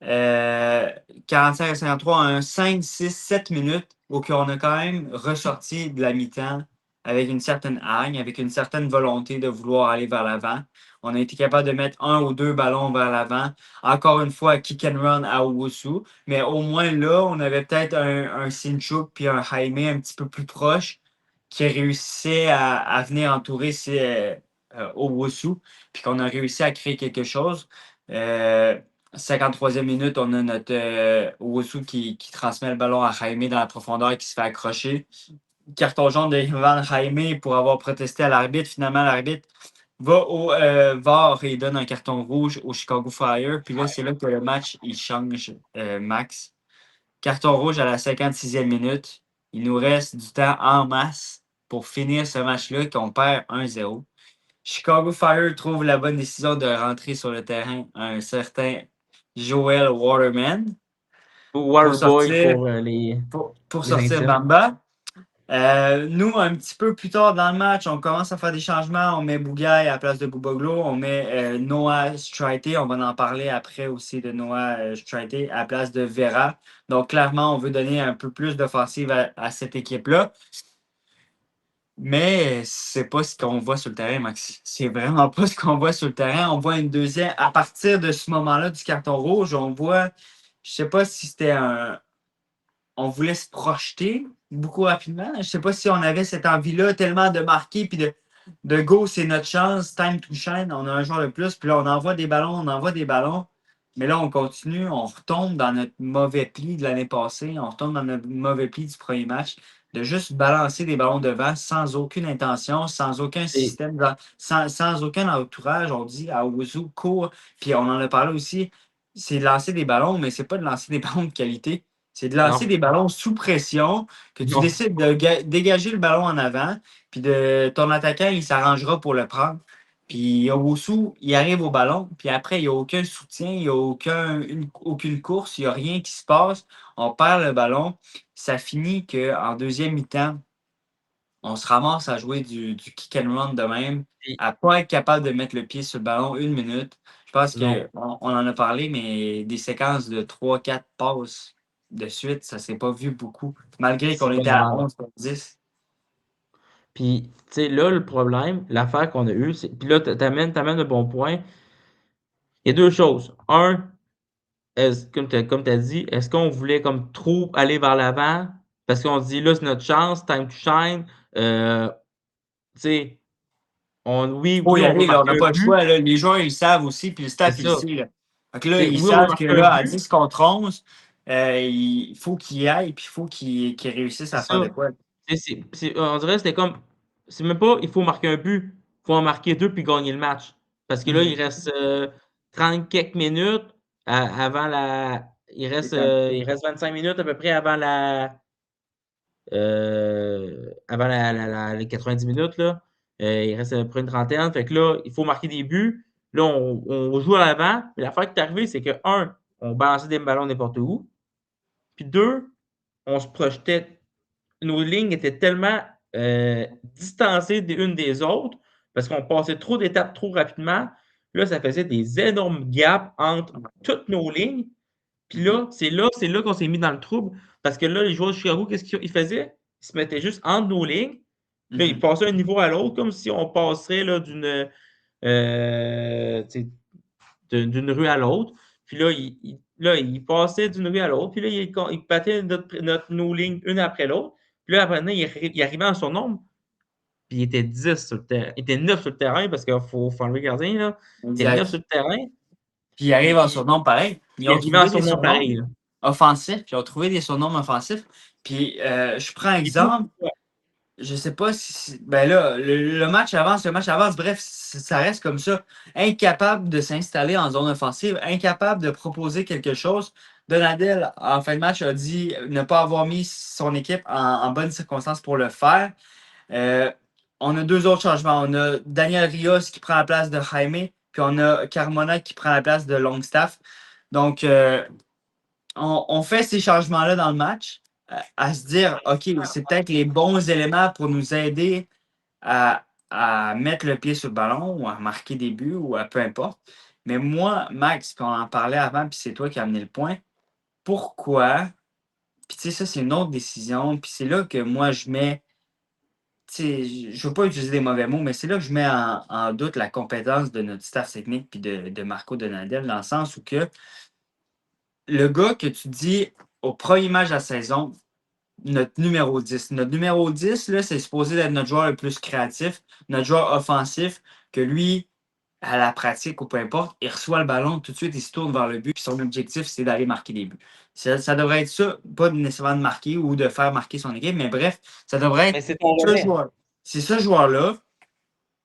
Euh, 45 à 53, un 5, 6, 7 minutes où on a quand même ressorti de la mi-temps avec une certaine hargne, avec une certaine volonté de vouloir aller vers l'avant. On a été capable de mettre un ou deux ballons vers l'avant. Encore une fois, kick and run à Owusu. Mais au moins là, on avait peut-être un Sinchuk puis un Jaime un petit peu plus proche qui réussissait à venir entourer Owusu, puis qu'on a réussi à créer quelque chose. Euh, 53e minute, on a notre Owusu qui transmet le ballon à Jaime dans la profondeur et qui se fait accrocher. Carton jaune de Ivan Jaime pour avoir protesté à l'arbitre. Finalement, l'arbitre va au VAR et donne un carton rouge au Chicago Fire. Puis là, c'est là que le match il change, Max. Carton rouge à la 56e minute. Il nous reste du temps en masse pour finir ce match-là qu'on perd 1-0. Chicago Fire trouve la bonne décision de rentrer sur le terrain un certain Joel Waterman pour Waterboy sortir, pour pour les sortir intimes. Bamba. Nous, un petit peu plus tard dans le match, on commence à faire des changements. On met Bougaï à la place de Bouboglo. On met Noah Straite. On va en parler après aussi de Noah Straite à la place de Vera. Donc, clairement, on veut donner un peu plus d'offensive à cette équipe-là. Mais c'est pas ce qu'on voit sur le terrain, Max. C'est vraiment pas ce qu'on voit sur le terrain. On voit une deuxième. À partir de ce moment-là du carton rouge, on voit. Je sais pas si c'était un. On voulait se projeter beaucoup rapidement. Je sais pas si on avait cette envie-là tellement de marquer puis de go, c'est notre chance, time to shine. On a un joueur de plus. Puis là, on envoie des ballons, on envoie des ballons. Mais là, on continue, on retombe dans notre mauvais pli de l'année passée, on retombe dans notre mauvais pli du premier match, de juste balancer des ballons devant sans aucune intention, sans aucun Et système, sans aucun entourage. On dit à Ouzou, court, puis on en a parlé aussi, c'est de lancer des ballons, mais c'est pas de lancer des ballons de qualité. C'est de lancer non, des ballons sous pression, que tu non. décides de dégager le ballon en avant, puis ton attaquant, il s'arrangera pour le prendre. Puis Owusu, il arrive au ballon, puis après, il n'y a aucun soutien, il n'y a aucune course, il n'y a rien qui se passe. On perd le ballon. Ça finit qu'en deuxième mi-temps, on se ramasse à jouer du kick and run de même, Puis, à pas être capable de mettre le pied sur le ballon 1 minute. Je pense non, qu'on en a parlé, mais des séquences de 3, 4 passes de suite, ça s'est pas vu beaucoup, malgré qu'on c'est pas était à normal. 11 pour 10. Puis, tu sais, là, le problème, l'affaire qu'on a eue, c'est. Puis là, t'amènes un bon point. Il y a deux choses. Un, comme tu as dit, est-ce qu'on voulait comme trop aller vers l'avant? Parce qu'on se dit, là, c'est notre chance, time to shine. Tu sais, Faut oui, y on veut aller, là, on marquer n'a un pas le but. choix. Là. Les joueurs, ils le savent aussi, puis le C'est staff, il le ça. sait. Là. Fait que là, Tu sais, ils oui, on veut savent que marquer un là, à but. 10 contre 11, il faut qu'ils y aillent, puis il faut qu'ils réussissent C'est à faire de ça. quoi. Tu sais, on dirait que c'était comme. C'est même pas, il faut marquer un but. Il faut en marquer deux puis gagner le match. Parce que là, il Mhm. reste 30 quelques minutes avant la. C'est ça. Il reste 25 minutes à peu près avant les 90 minutes, là. Il reste à peu près une trentaine. Fait que là, il faut marquer des buts. Là, on joue à l'avant. Mais l'affaire qui est arrivée, c'est que, un, on balançait des ballons n'importe où. Puis deux, on se projetait. Nos lignes étaient tellement distancées des unes des autres parce qu'on passait trop d'étapes trop rapidement. Là, ça faisait des énormes gaps entre toutes nos lignes. Puis Mhm. là, c'est là qu'on s'est mis dans le trouble. Parce que là, les joueurs de Chicago, qu'est-ce qu'ils faisaient? Ils se mettaient juste entre nos lignes. Puis là, ils Mhm. passaient d'un niveau à l'autre, comme si on passerait là, tu sais, d'une rue à l'autre. Puis là, il passait d'une rue à l'autre. Puis là, il battait nos lignes une après l'autre. Puis là, après, il arrivait en surnombre. Puis il était 10 sur le terrain. Il était 9 sur le terrain parce qu'il faut enlever le gardien. Là. Il était 9 sur Exact. le terrain. Puis ils arrivent en Puis surnom pareil. Ils il ont arrivait en trouvé des surnombre surnoms pareil. Là. offensifs, puis ils ont trouvé des surnoms offensifs. Puis je prends Et tout, exemple. Je sais pas si. Ben là, le match avance, bref, ça reste comme ça. Incapable de s'installer en zone offensive, incapable de proposer quelque chose. Donadel, en fin de match, a dit ne pas avoir mis son équipe en bonne circonstance pour le faire. Euh, on a deux autres changements. On a Daniel Rios qui prend la place de Jaime, puis on a Carmona qui prend la place de Longstaff. Donc, on fait ces changements-là dans le match à se dire, OK, c'est peut-être les bons éléments pour nous aider à mettre le pied sur le ballon ou à marquer des buts ou à peu importe. Mais moi, Max, qu'on en parlait avant, puis c'est toi qui as amené le point, pourquoi? Puis tu sais, ça, c'est une autre décision. Puis c'est là que moi, je mets, tu sais, je ne veux pas utiliser des mauvais mots, mais c'est là que je mets en doute la compétence de notre staff technique puis de Marco Donadel, dans le sens où que le gars que tu dis au premier match de la saison, notre numéro 10. Notre numéro 10, là, c'est supposé être notre joueur le plus créatif, notre joueur offensif, que lui, à la pratique ou peu importe, il reçoit le ballon, tout de suite, il se tourne vers le but, puis son objectif, c'est d'aller marquer des buts. Ça devrait être ça, pas nécessairement de marquer ou de faire marquer son équipe, mais bref, ça devrait mais être c'est ton ce relais. joueur. C'est ce joueur-là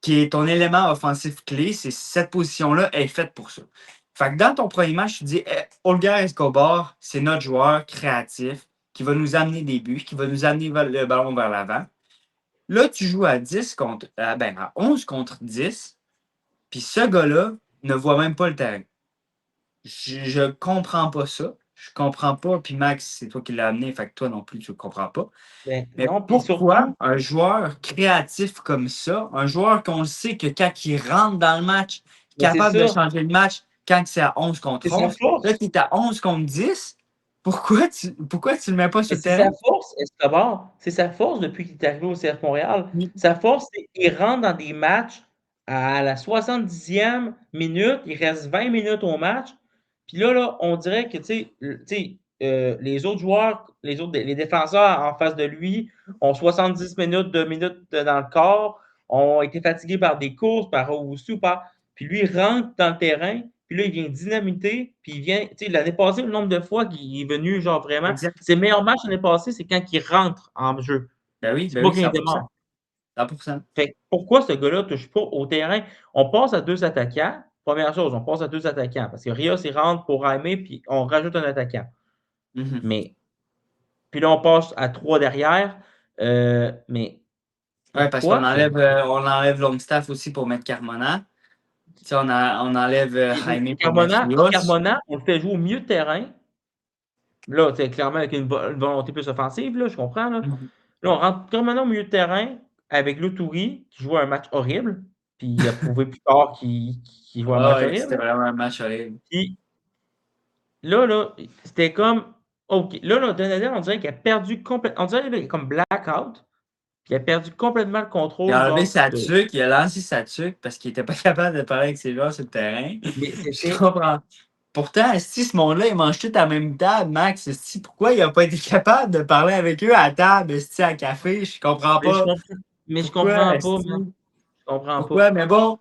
qui est ton élément offensif clé. C'est cette position-là est faite pour ça. Fait que dans ton premier match, tu dis Olga Escobar, c'est notre joueur créatif qui va nous amener des buts, qui va nous amener le ballon vers l'avant. Là, tu joues à 10 contre à 11 contre 10, puis ce gars-là ne voit même pas le terrain. Je comprends pas ça. Je comprends pas. Puis Max, c'est toi qui l'as amené, fait que toi non plus, tu ne comprends pas. Ben, Mais non, puis pourquoi surtout, un joueur créatif comme ça, un joueur qu'on sait que quand il rentre dans le match, ben, c'est capable de ça. changer le match quand c'est à 11 C'est contre sa 11, là, force. tu es à 11 contre 10, pourquoi tu le mets pas Mais sur le c'est sa terrain? force, Escobar. C'est sa force depuis qu'il est arrivé au CF Montréal. Sa force, c'est qu'il rentre dans des matchs à la 70e minute. Il reste 20 minutes au match. Puis là, on dirait que, les autres joueurs, les défenseurs en face de lui ont 70 minutes, 2 minutes dans le corps, ont été fatigués par des courses, par Owusu, par. Puis lui, il rentre dans le terrain, puis là, il vient dynamiter, puis il vient, l'année passée, le nombre de fois qu'il est venu, genre vraiment, Exact. ses meilleurs matchs l'année passée, c'est quand il rentre en jeu. C'est Ben pas oui, quand il 100%. démarre. 100%. Fait que pourquoi ce gars-là ne touche pas au terrain? On passe à deux attaquants. Première chose, on passe à deux attaquants parce que Rios, il rentre pour aimer, puis on rajoute un attaquant. Mhm. Mais, puis là, on passe à trois derrière. Mais Ouais, parce qu'on Pourquoi? enlève Longstaff aussi pour mettre Carmona. On enlève Jaime pour mettre Rios. Carmona, on le fait jouer au milieu de terrain. Là, c'est clairement avec une volonté plus offensive, là, je comprends. Là, Mhm. là on rentre Carmona au milieu de terrain avec Loturi, qui joue un match horrible. Puis il a prouvé plus tard qu'il joue un Ah match ouais, c'était horrible. vraiment un match horrible. Puis là, c'était comme. OK. Là, Donadel, on dirait qu'il a perdu complètement. On dirait qu'il est comme blackout. Puis il a perdu complètement le Il contrôle, a enlevé genre, sa de. tuque, il a lancé sa tuque parce qu'il était pas capable de parler avec ses joueurs sur le terrain. Mais Je c'était. comprends. Pourtant, si ce monde-là, ils mangent tout à la même table, Max, esti, pourquoi il n'a pas été capable de parler avec eux à table, esti, à café? Je comprends Mais je pas. comprends, mais je Pourquoi, comprends pas, man. esti? Je comprends pas. Pourquoi? Mais bon,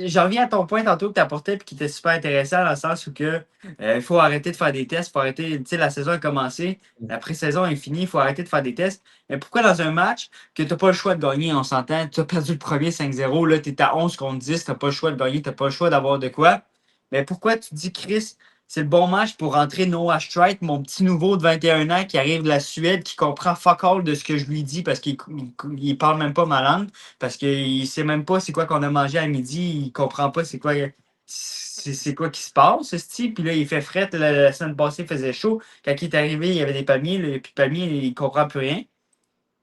j'en reviens à ton point tantôt que tu apportais et qui était super intéressant dans le sens où il faut arrêter de faire des tests, il faut arrêter, tu sais, la saison a commencé, la pré-saison est finie, il faut arrêter de faire des tests. Mais pourquoi dans un match que tu n'as pas le choix de gagner, on s'entend, tu as perdu le premier 5-0, là, tu es à 11 contre 10, tu n'as pas le choix de gagner, tu n'as pas le choix d'avoir de quoi. Mais pourquoi tu te dis, Chris, c'est le bon match pour rentrer Noah Streit, mon petit nouveau de 21 ans qui arrive de la Suède, qui comprend fuck all de ce que je lui dis parce qu'il ne parle même pas ma langue, parce qu'il ne sait même pas c'est quoi qu'on a mangé à midi, il comprend pas c'est quoi qui se passe, ce type. Puis là, il fait fret, la semaine passée, il faisait chaud. Quand il est arrivé, il y avait des palmiers, puis palmier, il ne comprend plus rien.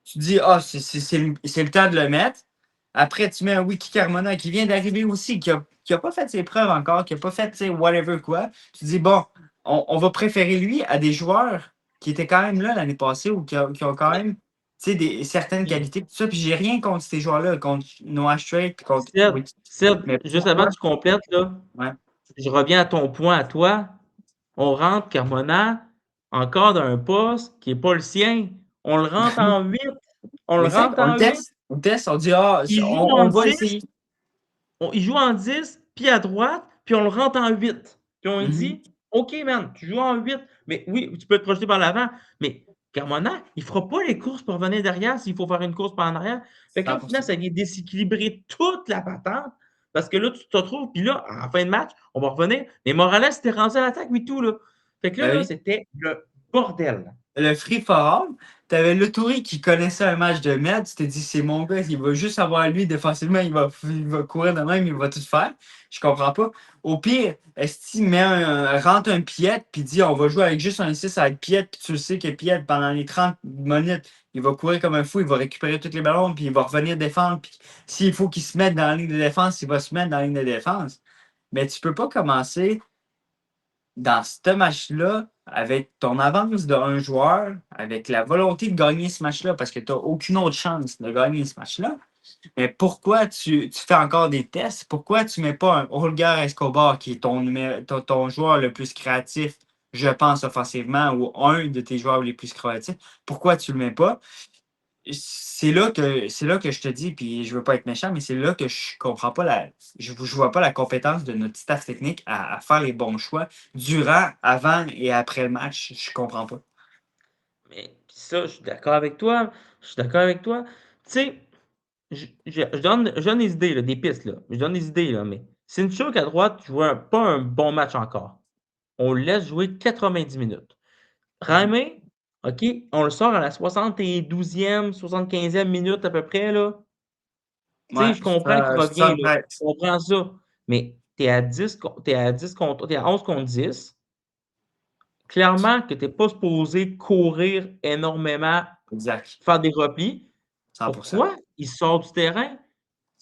Tu te dis, ah, c'est le temps de le mettre. Après, tu mets un Wiki Carmona qui vient d'arriver aussi, qui a pas fait ses preuves encore, qui a pas fait, tu sais, whatever quoi. Tu te dis, bon, on va préférer lui à des joueurs qui étaient quand même là l'année passée ou qui ont quand même, tu sais, certaines Puis, qualités, tout ça. Puis j'ai rien contre ces joueurs-là, contre Noah Strait, puis contre Seb, Wiki. Seb, Mais juste avant pourquoi? que tu complètes, là, Ouais. je reviens à ton point à toi. On rentre Carmona encore d'un poste qui n'est pas le sien. On le rentre en 8. On le Exact. rentre en 8. On teste, on dit, ah, Il joue on en va 10. essayer. Il joue en 10, puis à droite, puis on le rentre en 8. Puis on lui Mhm. dit, OK, man, tu joues en 8. Mais oui, tu peux te projeter par l'avant. Mais Carmona, il ne fera pas les courses pour venir derrière s'il faut faire une course par en arrière. Fait que là, au final, 100%. ça vient déséquilibrer toute la patente. Parce que là, tu te retrouves, puis là, en fin de match, on va revenir. Mais Morales était rendu à l'attaque, oui, tout, là. Fait que Ben là, oui. c'était le bordel. Le free for all, t'avais l'Autori qui connaissait un match de merde, tu t'es dit c'est mon gars, il va juste avoir lui défensivement, il va courir de même, il va tout faire. Je comprends pas. Au pire, est-ce qu'il rentre un Piet puis dit on va jouer avec juste un 6 avec Piet, puis tu le sais que Piet, pendant les 30 minutes, il va courir comme un fou, il va récupérer tous les ballons, puis il va revenir défendre. Puis s'il faut qu'il se mette dans la ligne de défense, il va se mettre dans la ligne de défense. Mais tu peux pas commencer dans ce match-là, avec ton avance d'un joueur, avec la volonté de gagner ce match-là, parce que tu n'as aucune autre chance de gagner ce match-là, mais pourquoi tu fais encore des tests? Pourquoi tu ne mets pas un Holger Escobar, qui est ton joueur le plus créatif, je pense, offensivement, ou un de tes joueurs les plus créatifs? Pourquoi tu ne le mets pas? C'est là que je te dis, puis je veux pas être méchant, mais c'est là que je comprends pas je vois pas la compétence de notre staff technique à faire les bons choix durant, avant et après le match. Je comprends pas. Mais ça, je suis d'accord avec toi. Je suis d'accord avec toi. Tu sais, je donne des idées, là, des pistes. Là. Je donne des idées, là, mais Sinchuk à droite joue pas un bon match encore. On le laisse jouer 90 minutes. Mhm. Raimé, OK, on le sort à la 72e, 75e minute à peu près. Là. Tu sais, Ouais, je comprends qu'il revient. Là. Je 73. comprends ça. Mais t'es à 11 contre 10. Clairement que tu n'es pas supposé courir énormément, Exact. faire des replis. 100%. Pourquoi il sort du terrain?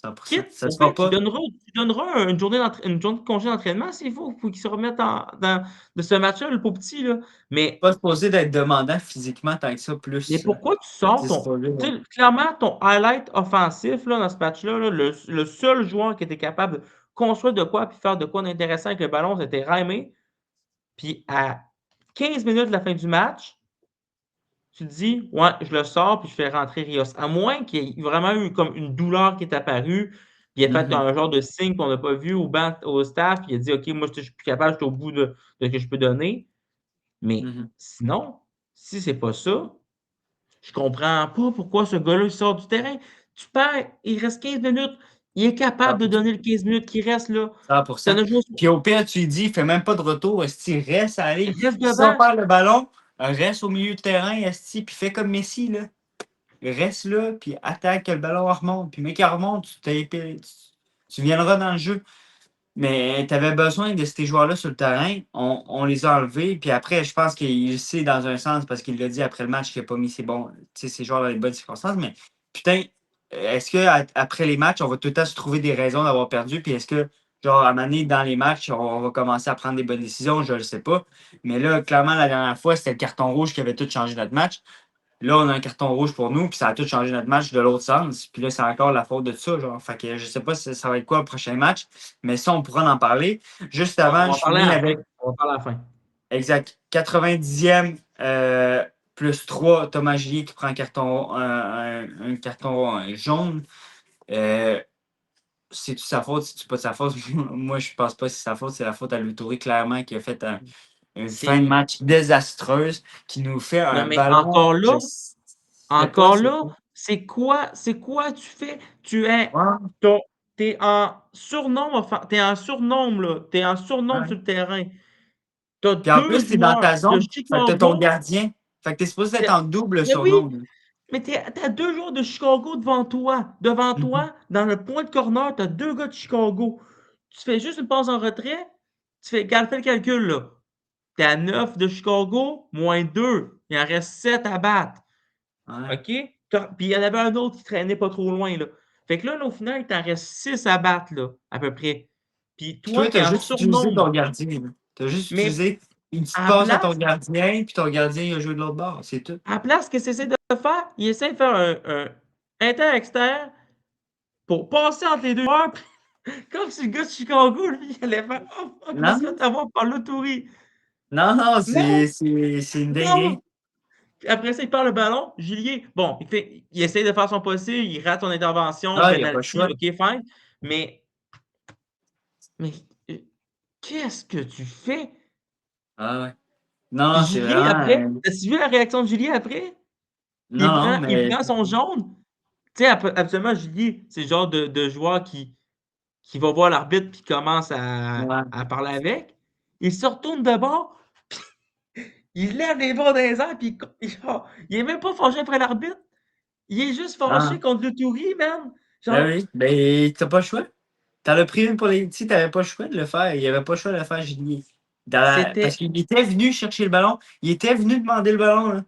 100%. Quitte, Ça au se fera pire, pas. tu donneras une journée de congé d'entraînement s'il faut, pour qu'il se remette de ce match-là, le pauvre petit. Là. Mais, Pas supposé d'être demandant physiquement tant que ça, mais plus. pourquoi tu sors C'est ton. supposé, Tu ouais. sais, clairement, ton highlight offensif là, dans ce match-là, là, le seul joueur qui était capable de construire de quoi et faire de quoi d'intéressant avec le ballon, c'était Raimé. Puis à 15 minutes de la fin du match, tu te dis, ouais, je le sors puis je fais rentrer Rios. À moins qu'il y ait vraiment eu comme une douleur qui est apparue, puis il a fait Mhm. un genre de signe qu'on n'a pas vu au staff, puis il a dit, OK, moi, je suis plus capable, je suis au bout de ce que je peux donner. Mais Mhm. sinon, si c'est pas ça, je comprends pas pourquoi ce gars-là, il sort du terrain. Tu perds, il reste 15 minutes. Il est capable de donner le 15 minutes qui reste là. Tu 100%. en as joué, Puis au pire, tu lui dis, fais même pas de retour, esti, reste à la ligne. reste Si on devant. perd le ballon, reste au milieu de terrain, esti, puis fais comme Messi, là. reste là, puis attaque, que le ballon remonte. Puis, mec, il remonte, tu viendras dans le jeu. Mais tu avais besoin de ces joueurs-là sur le terrain. On les a enlevés. Puis après, je pense qu'il sait dans un sens, parce qu'il l'a dit après le match qu'il n'a pas mis ses joueurs dans les bonnes circonstances. Mais putain, est-ce qu'après les matchs, on va tout le temps se trouver des raisons d'avoir perdu? Puis est-ce que, genre, à un moment donné, dans les matchs, on va commencer à prendre des bonnes décisions? Je ne le sais pas. Mais là, clairement, la dernière fois, c'était le carton rouge qui avait tout changé notre match. Là, on a un carton rouge pour nous, puis ça a tout changé notre match de l'autre sens. Puis là, c'est encore la faute de ça, genre. Fait que je sais pas si ça va être quoi le prochain match, mais ça, on pourra en parler. Juste On avant, va je parler à finis la fin. avec, On va parler à la fin. exact, 90e plus 3, Thomas Gillier qui prend un carton jaune. C'est-tu sa faute, c'est-tu pas de sa faute? Moi, je pense pas que c'est sa faute. C'est la faute à Loutouri, clairement, qui a fait une fin de C'est. match désastreuse, qui nous fait Non, un mais ballon. Je sais pas, encore là, c'est quoi tu fais? Tu es, Ouais, t'es en surnombre, t'es en surnombre, là. T'es en surnombre ouais. sur le terrain. T'as Puis en deux plus, t'es dans joueurs ta de zone. Fait que t'as ton Chicago. gardien. Fait que t'es supposé être t'es- en double Mais oui, surnom. Là. mais t'as deux joueurs de Chicago devant toi. Devant Mhm. toi, dans le point de corner, t'as deux gars de Chicago. Tu fais juste une passe en retrait. Fais le calcul, là. T'es à 9 de Chicago, moins 2. Il en reste 7 à battre. Ouais. OK? Puis il y en avait un autre qui traînait pas trop loin, là. Fait que là, au final, il t'en reste 6 à battre, là, à peu près. Puis Puis toi, toi, t'es t'as en juste utilisé ton surnombre. gardien. Là. T'as juste Mais utilisé une petite à la passe à ton place, gardien, puis ton gardien il a joué de l'autre bord. C'est tout. qu'est-ce qu'il essaie de faire? Il essaie de faire un inter-externe pour passer entre les deux joueurs. Comme si le gars de Chicago, lui, il allait faire oh, fuck, je me suis Non, fait avoir par l'autouri. non, non, Non, c'est une dinguerie. non. Puis après ça, il perd le ballon. Julier, bon, il essaie de faire son possible, il rate son intervention, Ah, il n'y a pas le penalty, choix. OK, fine. Mais, mais euh, qu'est-ce que tu fais? Ah ouais. Non, Puis c'est Julier, vraiment. après, as-tu vu la réaction de Julier après? Non, non, Il mais. prend son jaune. Tu sais, absolument, Julier, c'est le genre de joueur qui va voir l'arbitre puis commence Ouais. à parler avec. Il se retourne de bord, il lève les bras dans les airs, puis genre, il est même pas fâché après l'arbitre. Il est juste fâché Ah, contre le Touris, man. ben Genre, oui. Ben, t'as pas le choix. T'en as pris une pour les. Tu t'avais pas le choix de le faire. Il n'y avait pas le choix de le faire, Julien. Parce c'était. qu'il était venu chercher le ballon. Il était venu demander le ballon. Là.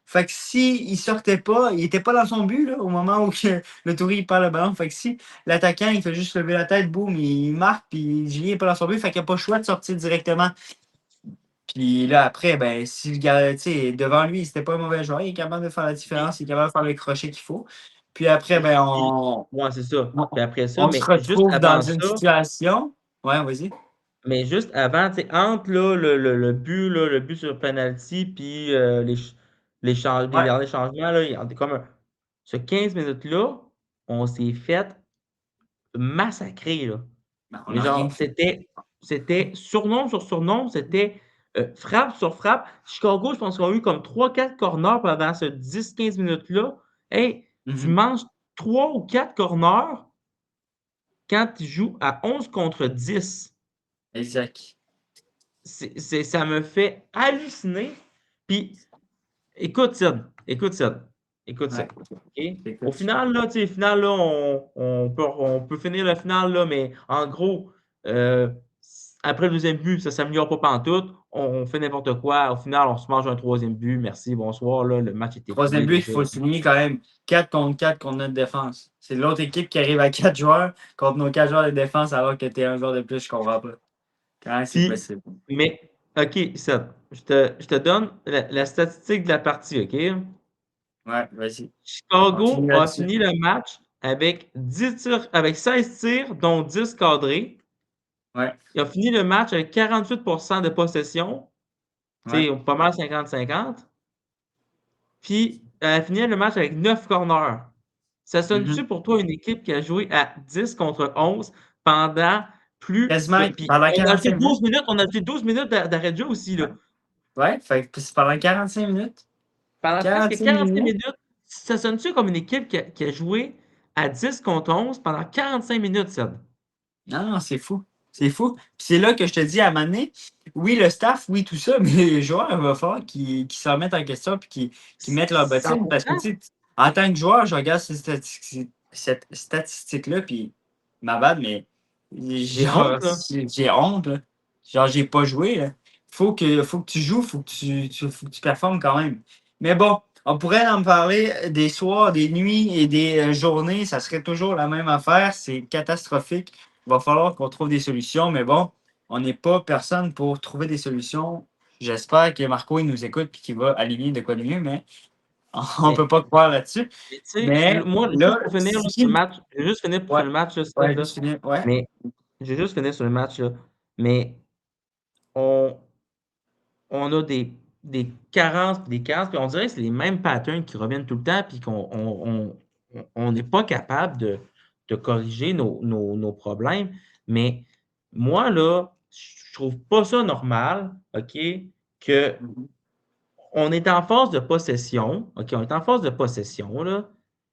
Fait que si il sortait pas, il était pas dans son but là, au moment où le Touri perd le ballon. Fait que si l'attaquant il fait juste lever la tête, boum, il marque, puis Julien n'est pas dans son but, fait qu'il n'a pas le choix de sortir directement. Puis là, après, ben, si le gars, tu sais, devant lui, c'était pas un mauvais joueur, il est capable de faire la Puis, différence, il est capable de faire le crochet qu'il faut. Puis après, ben, ouais, c'est ça. on, Puis après ça, on se mais juste retrouve dans avant une ça, situation. Ouais, vas-y. mais juste avant, tu sais, entre là, le but sur penalty, puis les Ouais. derniers changements, là, il y a comme ce 15 minutes-là, on s'est fait massacrer, là. Ben, on Mais n'a rien genre, fait. c'était surnom sur surnom, c'était frappe sur frappe. Chicago, je pense qu'on a eu comme trois quatre corners pendant ce 10 15 minutes-là. Hey, tu Mhm. manges 3 ou 4 corners quand tu joues à 11 contre 10. Exact. Ça me fait halluciner. Puis, écoute ça, écoute ça, écoute ça. Ouais. OK? Au Écoute. final, là, tu sais, final, là, on peut finir le final, là, mais en gros, euh, après le deuxième but, ça ne s'améliore pas pantoute. On fait n'importe quoi. Au final, on se mange un troisième but. Merci, bonsoir. Là, le match était Troisième plié but, il déjà. faut souligner quand même 4 contre 4 contre notre défense. C'est l'autre équipe qui arrive à 4 joueurs contre nos 4 joueurs de défense alors que tu es un joueur de plus, je comprends pas. Comment c'est Puis, possible? mais, OK, ça, je te donne la statistique de la partie, OK? Ouais, vas-y. Continue Chicago a là-dessus. fini le match avec 10 tirs, avec 16 tirs, dont 10 cadrés. Ouais, Il a fini le match avec 48% de possession. Tu ouais. sais, pas mal 50-50. Puis, elle a fini le match avec 9 corners. Ça Mhm. sonne-tu pour toi une équipe qui a joué à 10 contre 11 pendant plus que. Quasiment Puis, pendant on a ajouté 45 minutes. 12 minutes, on a ajouté 12 minutes d'arrêt de jeu aussi, là. Ouais, ouais, fait que c'est pendant 45 minutes. Pendant presque 45 45 minutes. minutes, ça sonne-tu comme une équipe qui a joué à 10 contre 11 pendant 45 minutes, ça? Non, non, c'est fou. C'est fou. Puis c'est là que je te dis à un moment donné, oui, le staff, oui, tout ça, mais les joueurs, il va falloir qu'ils s'en mettent en question et qu'ils mettent leur bottine. Parce que, tu 100%. sais, En tant que joueur, je regarde cette statistique-là, puis ma bad, mais J'ai honte, là. j'ai honte. Là. Genre, j'ai pas joué. Là. Faut que tu joues, faut que tu performes quand même. Mais bon, on pourrait en parler des soirs, des nuits et des journées. Ça serait toujours la même affaire. C'est catastrophique. Il va falloir qu'on trouve des solutions. Mais bon, on n'est pas personne pour trouver des solutions. J'espère que Marco il nous écoute et qu'il va aligner de quoi de mieux, mais on Mais, peut pas croire là-dessus. mais tu sais, Mais moi, juste là, pour finir là, sur le si. match, je vais juste finir sur Ouais, le match, là, Steph, ouais, là. juste finir. Ouais. Mais je vais juste finir sur le match, là. Mais on, on a des carences, puis on dirait que c'est les mêmes patterns qui reviennent tout le temps, puis qu'on n'est pas capable de corriger nos problèmes. Mais moi, là, je trouve pas ça normal, OK, que Mhm. on est en phase de possession, OK, on est en phase de possession, là.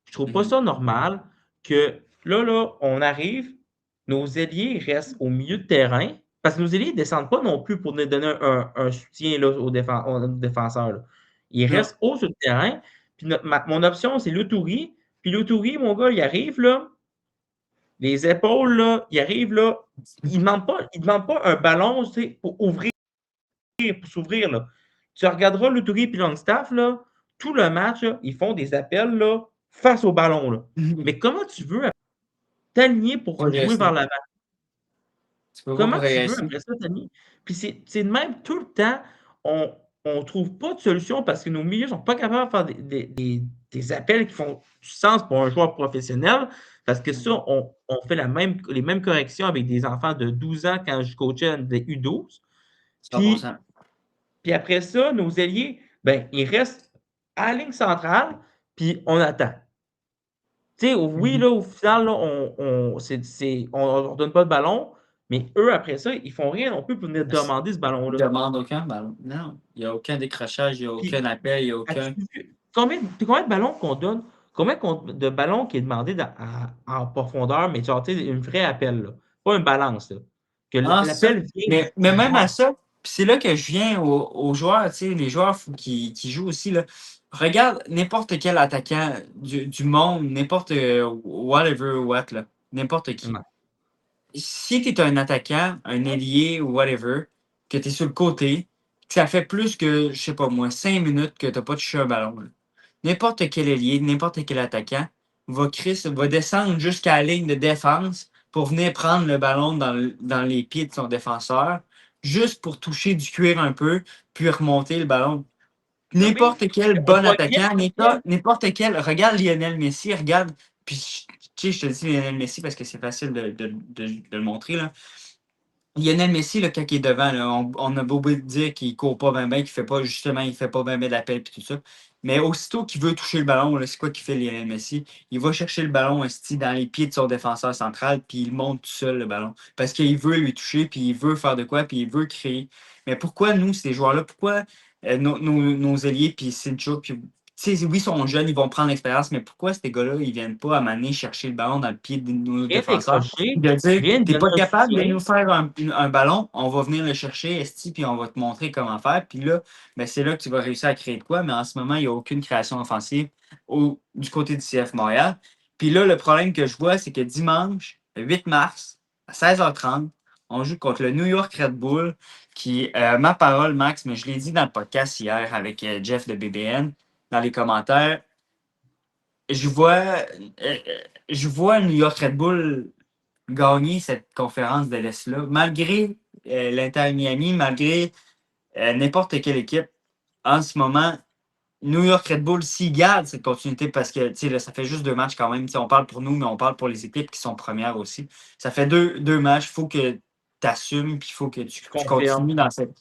Je trouve pas Mhm. ça normal que là, on arrive, nos ailiers restent au milieu de terrain, parce que nos ailiers ne descendent pas non plus pour nous donner un soutien là, aux défenseurs, là. Ils Non. restent haut sur le terrain, puis mon option, c'est Lutouri. Puis Lutouri, mon gars, il arrive, là, les épaules, là, il arrive, là, il demande pas un ballon, tu sais, pour ouvrir pour s'ouvrir, là. Tu regarderas Luthuri et Longstaff, là, tout le match, là, ils font des appels là, face au ballon. Là. Mais comment tu veux t'aligner pour jouer vers Progresser. l'avant? Tu peux pas Comment tu veux progresser. après ça t'aligner? Puis c'est de même tout le temps, on ne trouve pas de solution parce que nos milieux ne sont pas capables de faire des appels qui font du sens pour un joueur professionnel. Parce que ça, Mhm. on fait les mêmes corrections avec des enfants de 12 ans quand je coachais des U12. Puis 100%. Puis après ça, nos ailiers, ben, ils restent à la ligne centrale, puis on attend. Tu sais, oui, Mhm. là, au final, là, on leur donne pas de ballon, mais eux, après ça, ils font rien non plus pour venir demander ce Il ballon-là. demande aucun ballon. Non. Il n'y a aucun décrochage, il n'y a Puis, aucun appel, il n'y a aucun. as-tu vu combien de ballons qu'on donne? De ballons qui est demandé en profondeur, mais genre, tu sais, une vraie appel, là. Pas une balance, là. Que Ah, c'est ça. l'appel vient Mais du même à joueur. ça, puis c'est là que je viens aux joueurs, tu sais, les joueurs qui jouent aussi, là. Regarde n'importe quel attaquant du monde, n'importe whatever, what, là. N'importe qui. Ouais. Si tu es un attaquant, un ailier ou whatever, que tu es sur le côté, que ça fait plus que, je sais pas moi, 5 minutes que tu n'as pas touché un ballon, là. N'importe quel ailier, n'importe quel attaquant va descendre jusqu'à la ligne de défense pour venir prendre le ballon dans les pieds de son défenseur, juste pour toucher du cuir un peu, puis remonter le ballon. Non, mais N'importe quel on bon voit bien attaquant, que n'importe quel. Regarde Lionel Messi, regarde. Puis, tu sais, je te dis Lionel Messi parce que c'est facile de le montrer. Là. Lionel Messi, là, quand il est devant, là, on a beau dire qu'il ne court pas bien, qu'il fait pas, justement, il fait pas bien d'appel et tout ça. Mais aussitôt qu'il veut toucher le ballon, là, c'est quoi qu'il fait Lionel Messi? Il va chercher le ballon esti, dans les pieds de son défenseur central, puis il monte tout seul le ballon. Parce qu'il veut lui toucher, puis il veut faire de quoi, puis il veut créer. Mais pourquoi nous, ces joueurs-là, pourquoi nos ailiers, puis Sincho, puis tu sais, oui, ils sont jeunes, ils vont prendre l'expérience, mais pourquoi ces gars-là, ils viennent pas à m'amener chercher le ballon dans le pied de nos rien défenseurs? décroché, De dire, rien de t'es donner pas un capable de soutien. nous faire un ballon, on va venir le chercher, Esti, puis on va te montrer comment faire. Puis là, ben, c'est là que tu vas réussir à créer de quoi, mais en ce moment, il n'y a aucune création offensive du côté du CF Montréal. Puis là, le problème que je vois, c'est que dimanche, le 8 mars, à 16h30, on joue contre le New York Red Bull, qui, ma parole, Max, mais je l'ai dit dans le podcast hier avec Jeff de BBN, dans les commentaires, je vois, je vois New York Red Bull gagner cette conférence de l'Est-là, malgré l'Inter Miami, malgré n'importe quelle équipe. En ce moment, New York Red Bull, s'ils gardent cette continuité, parce que là, ça fait juste 2 matchs quand même. On parle pour nous, mais on parle pour les équipes qui sont premières aussi. Ça fait deux matchs. Il faut que tu assumes, puis il faut que Je tu confirme. continues dans cette.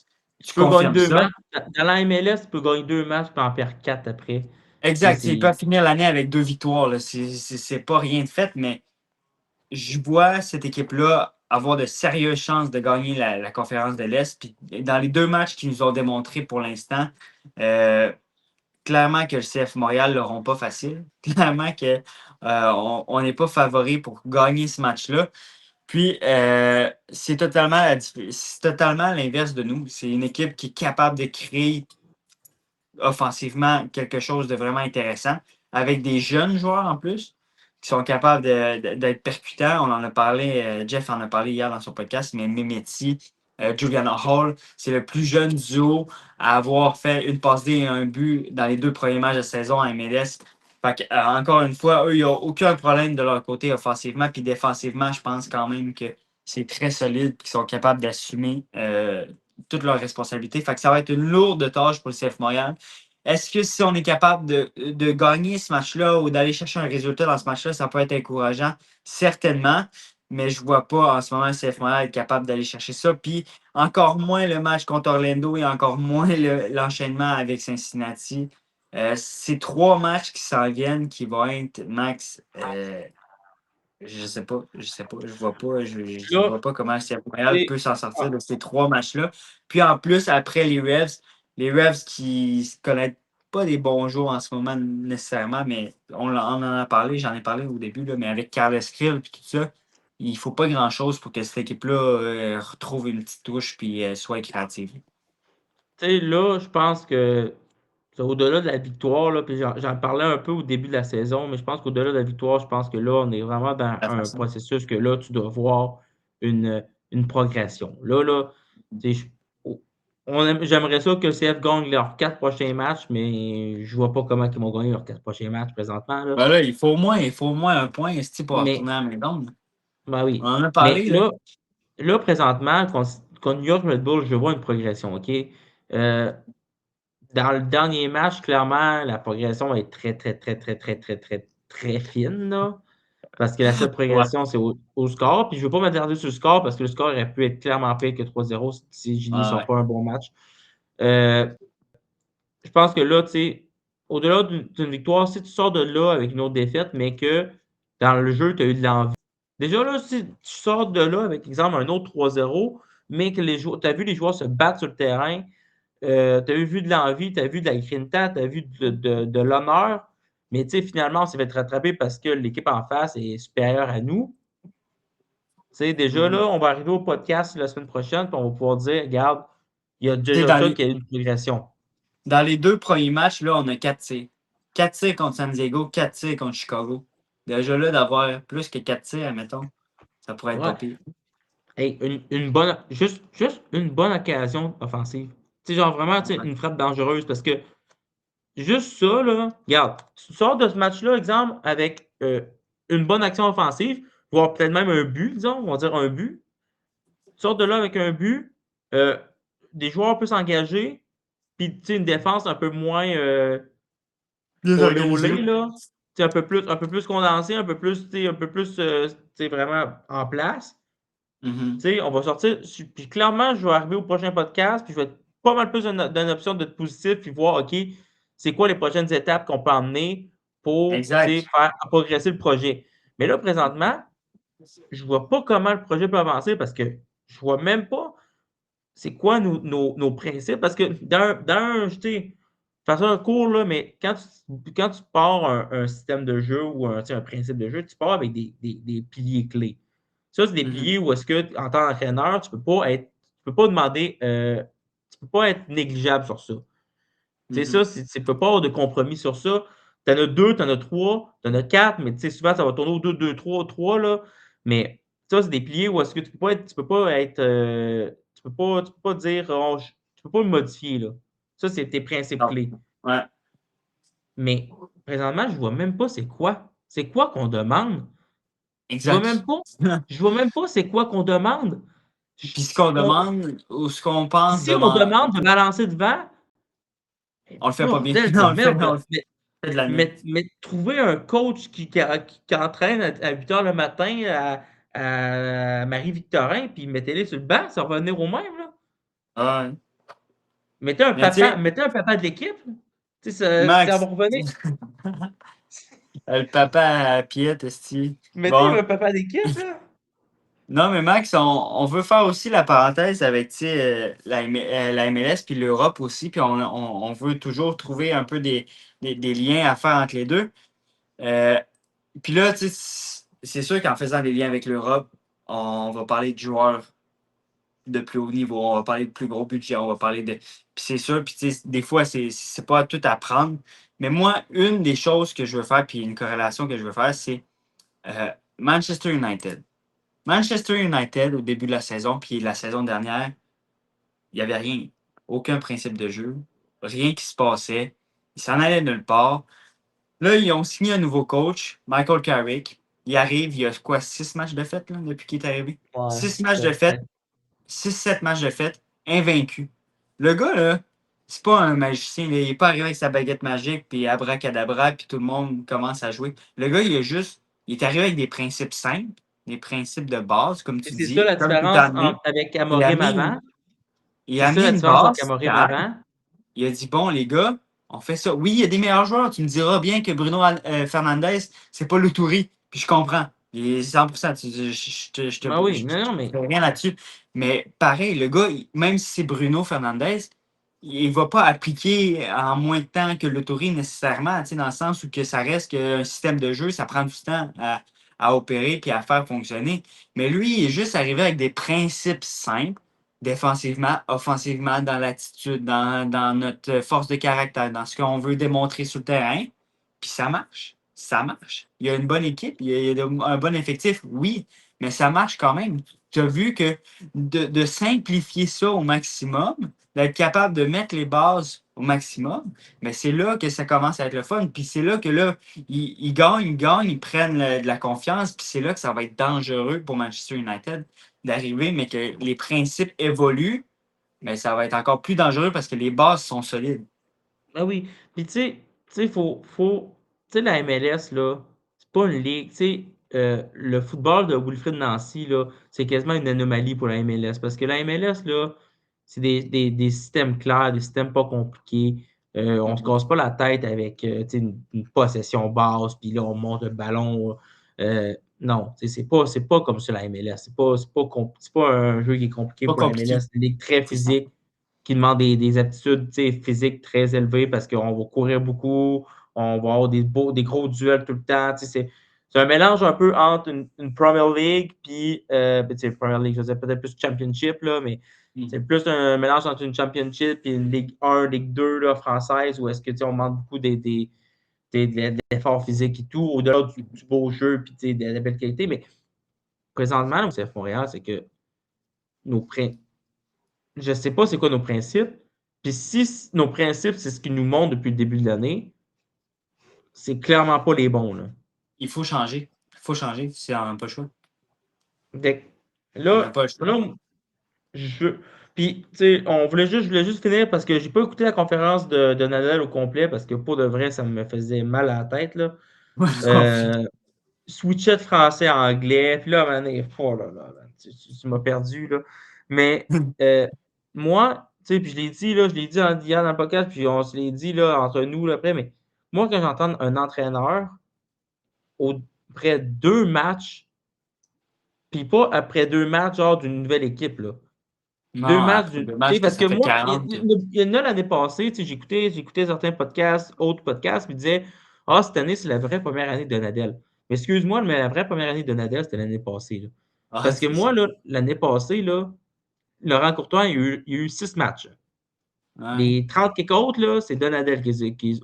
Tu Tu peux gagner confirmes deux ça. matchs. Dans la MLS, tu peux gagner deux matchs puis en perdre quatre après. Tu sais, Exact. Ils peuvent finir l'année avec 2 victoires. Là. C'est pas rien de fait, mais je vois cette équipe-là avoir de sérieuses chances de gagner la conférence de l'Est. Puis dans les 2 matchs qu'ils nous ont démontré pour l'instant, euh, clairement que le CF Montréal ne l'auront pas facile. Clairement qu'on on n'est pas favori pour gagner ce match-là. Puis, c'est totalement l'inverse de nous. C'est une équipe qui est capable de créer offensivement quelque chose de vraiment intéressant. avec des jeunes joueurs en plus, qui sont capables d'être percutants. On en a parlé, Jeff en a parlé hier dans son podcast, mais Mehmeti, Julian Hall, c'est le plus jeune duo à avoir fait une passe D et un but dans les 2 premiers matchs de saison à MLS. Fait que, encore une fois, eux, ils n'ont aucun problème de leur côté offensivement, puis défensivement, je pense quand même que c'est très solide, qu'ils sont capables d'assumer toutes leurs responsabilités. Fait que ça va être une lourde tâche pour le CF Montréal. Est-ce que si on est capable de gagner ce match-là ou d'aller chercher un résultat dans ce match-là, ça peut être encourageant? Certainement, mais je ne vois pas en ce moment le CF Montréal être capable d'aller chercher ça. Puis encore moins le match contre Orlando et encore moins l'enchaînement avec Cincinnati. C'est 3 matchs qui s'en viennent qui vont être max. Je sais pas, je sais pas, je vois pas, je Là, vois pas comment le CF Montréal tu peut s'en sortir sais, de ces 3 matchs-là. Puis en plus, après les Revs qui ne connaissent pas des bons jours en ce moment nécessairement, mais on en a parlé, j'en ai parlé au début, là, mais avec Carles Krill et tout ça, il faut pas grand-chose pour que cette équipe-là retrouve une petite touche et soit créative. là, je pense que c'est au-delà de la victoire, là, puis j'en parlais un peu au début de la saison, mais je pense qu'au-delà de la victoire, je pense que là, on est vraiment dans La un façon. processus que là, tu dois voir une progression. Là, tu sais, j'aimerais ça que le CF gagne leurs 4 prochains matchs, mais je vois pas comment ils vont gagner leurs 4 prochains matchs présentement, là. Ben là, il faut au moins un point esti, pour Mais, retourner à la maison. ben On oui. en a Mais parlé, là. là, présentement, contre New York Red Bull, je vois une progression, OK? Dans le dernier match, clairement, la progression est très, très, très, très, très, très, très, très fine, là. Parce que la seule Ouais. progression, c'est au score. Puis je ne veux pas m'attarder sur le score parce que le score aurait pu être clairement pire que 3-0 si Gini ne Ah sort ouais. pas un bon match. Euh, je pense que là, tu sais, au-delà d'une victoire, si tu sors de là avec une autre défaite, mais que dans le jeu, tu as eu de l'envie. Déjà, là, si tu sors de là avec, exemple, un autre 3-0, mais que tu as vu les joueurs se battre sur le terrain, tu as vu de l'envie, tu as vu de la grinta, tu as vu de l'honneur, mais tu sais, finalement, on s'est fait rattraper parce que l'équipe en face est supérieure à nous. Tu sais, déjà Mhm. là, on va arriver au podcast la semaine prochaine, puis on va pouvoir dire, regarde, il y a Tu sais, déjà ça qui a une progression. dans les 2 premiers matchs, là, on a 4 tirs. 4 tirs contre San Diego, 4 tirs contre Chicago. Déjà là, d'avoir plus que 4 tirs, admettons, ça pourrait être Ouais. pas pire. Hey, juste une bonne occasion offensive. Tu sais, genre vraiment, tu sais, Ouais. une frappe dangereuse parce que juste ça, là, regarde, tu sors de ce match-là, exemple, avec une bonne action offensive, voire peut-être même un but, disons, on va dire un but. Tu sors de là avec un but, euh, des joueurs plus engagés, puis tu sais, une défense un peu moins olé olé, Désorganisé. là. Tu sais, un peu plus condensé, un peu plus, tu sais, un peu plus, tu sais, vraiment en place. Mhm. Tu sais, on va sortir. Puis clairement, je vais arriver au prochain podcast, puis je vais être pas mal plus d'une option de positif, puis voir, OK, c'est quoi les prochaines étapes qu'on peut emmener pour, tu sais, Exact. faire progresser le projet. Mais là, présentement, je vois pas comment le projet peut avancer parce que je vois même pas c'est quoi nos principes. Parce que je sais, façon un cours, là, mais quand tu pars un système de jeu ou tu sais, un principe de jeu, tu pars avec des piliers clés. Ça, c'est des Mhm. piliers où est-ce que, en tant qu'entraîneur, tu peux pas demander, tu peux pas être négligeable sur ça. C'est Mhm. ça, tu peux pas avoir de compromis sur ça. Tu en as deux, tu en as trois, tu en as quatre, mais tu sais, souvent, ça va tourner au deux, deux, trois, trois, là. Mais ça, c'est des piliers où est-ce que tu peux pas être, tu peux pas dire, oh, tu peux pas le modifier, là. Ça, c'est tes principes Non. clés. Ouais. Mais présentement, je vois même pas c'est quoi. C'est quoi qu'on demande? Je vois même Exact. pas. Je vois même pas c'est quoi qu'on demande. Puis ce qu'on demande ou ce qu'on pense Si on demander, demande de balancer devant, eh, on le fait pas bien. bordel de On merde. le fait de la nuit. Mais trouver un coach qui entraîne à 8 heures le matin à Marie-Victorin, puis mettez-les sur le banc, ça va revenir au même, là. Ouais. Mais tu sais, Mettez un papa de l'équipe. Tu sais, ça va Max, revenir. le papa à Piet, esti. Mettez Bon. un papa d'équipe, là. Non, mais Max, on veut faire aussi la parenthèse avec tu sais, la MLS puis l'Europe aussi, puis on veut toujours trouver un peu des liens à faire entre les deux. Euh, Puis là, tu sais, c'est sûr qu'en faisant des liens avec l'Europe, on va parler de joueurs de plus haut niveau, on va parler de plus gros budget, on va parler de. Puis c'est sûr, puis tu sais, des fois, c'est pas tout à prendre, Mais moi, une des choses que je veux faire, puis une corrélation que je veux faire, c'est Manchester United. Manchester United, au début de la saison, puis la saison dernière, il n'y avait rien. Aucun principe de jeu. Rien qui se passait. Ils s'en allaient nulle part. Là, ils ont signé un nouveau coach, Michael Carrick. Il arrive, il y a quoi, 6 matchs de fête là, depuis qu'il est arrivé? Ouais, 6 matchs de fête, peut-être. 6-7 matchs de fête, invaincu. Le gars, là, c'est pas un magicien. Là. Il n'est pas arrivé avec sa baguette magique, puis abracadabra, puis tout le monde commence à jouer. Le gars, il est arrivé avec des principes simples, des principes de base, comme Et tu c'est ça dis, la comme tu différence as amené. avec Il a Amorim mis, avant. il C'est a ça mis la une différence avec base Amorim stable. avant. Il a dit, bon, les gars, on fait ça. Oui, il y a des meilleurs joueurs. Tu me diras bien que Bruno Fernandes, c'est pas l'Outouri. Puis je comprends. Il est 100%. Ben oui, Je non, non, te mais fais rien là-dessus. Mais pareil, le gars, même si c'est Bruno Fernandes, il ne va pas appliquer en moins de temps que l'Outouri nécessairement, tu sais, dans le sens où que ça reste qu'un système de jeu, ça prend du temps à opérer puis à faire fonctionner. Mais lui, il est juste arrivé avec des principes simples défensivement, offensivement, dans l'attitude, dans notre force de caractère, dans ce qu'on veut démontrer sur le terrain. Puis ça marche. Ça marche. Il y a une bonne équipe, il y a un bon effectif, oui, mais ça marche quand même. Tu as vu que de simplifier ça au maximum, d'être capable de mettre les bases au maximum, mais c'est là que ça commence à être le fun. Puis c'est là que là, ils gagnent, ils prennent de la confiance, puis c'est là que ça va être dangereux pour Manchester United d'arriver, mais que les principes évoluent, mais ça va être encore plus dangereux parce que les bases sont solides. ben oui. Puis tu sais, la MLS, là, c'est pas une ligue. Tu sais, le football de Wilfried Nancy, là, c'est quasiment une anomalie pour la MLS. Parce que la MLS, là, c'est des systèmes clairs, des systèmes pas compliqués. On se Mhm. casse pas la tête avec tu sais, une possession basse, puis là, on monte le ballon. Non, tu sais, c'est pas comme ça la MLS. C'est pas un jeu qui est compliqué Pas pour la compliqué, MLS. C'est une ligue très c'est ça. physique qui demande des aptitudes physiques très élevées parce qu'on va courir beaucoup, on va avoir des gros duels tout le temps. C'est un mélange un peu entre une Premier League puis Premier League, je veux dire peut-être plus Championship, là, mais c'est Mhm. plus un mélange entre une Championship et une Ligue 1, Ligue 2 là, française, où est-ce que on demande beaucoup de l'effort physique et tout, au-delà du beau jeu et de la belle qualité. Mais présentement, au CF Montréal, c'est que nos, je ne sais pas c'est quoi nos principes. Puis si nos principes, c'est ce qu'ils nous montrent depuis le début de l'année, c'est clairement pas les bons. Là. Il faut changer. Il faut changer. C'est on n'a pas le choix. Fait On n'a là, pas le choix. là, je. Puis, tu sais, je voulais juste finir parce que j'ai pas écouté la conférence de Nadal au complet parce que pour de vrai, ça me faisait mal à la tête. Là. Moi, je comprends. Euh, Switcher de français à anglais. Puis là, oh là là, man, tu m'as perdu. Là. Mais euh, moi, tu sais, puis je l'ai dit, là, je l'ai dit hier dans le podcast, puis on se l'est dit là, entre nous là, après, mais moi, quand j'entends un entraîneur après 2 matchs, puis pas après 2 matchs, genre d'une nouvelle équipe, là. Deux Non, matchs après d'une. deux Tu sais, matchs que parce que ça fait moi, 40. il y en a l'année passée, tu sais, j'écoutais certains podcasts, autres podcasts, puis ils disaient ah, cette année, c'est la vraie première année de Nadal. Mais excuse-moi, mais la vraie première année de Nadal, c'était l'année passée. Là. Ah, Parce que c'est moi, ça. là, l'année passée, là, Laurent Courtois, il y a eu 6 matchs. Ouais. Les 30 quelques autres, là, c'est Donadel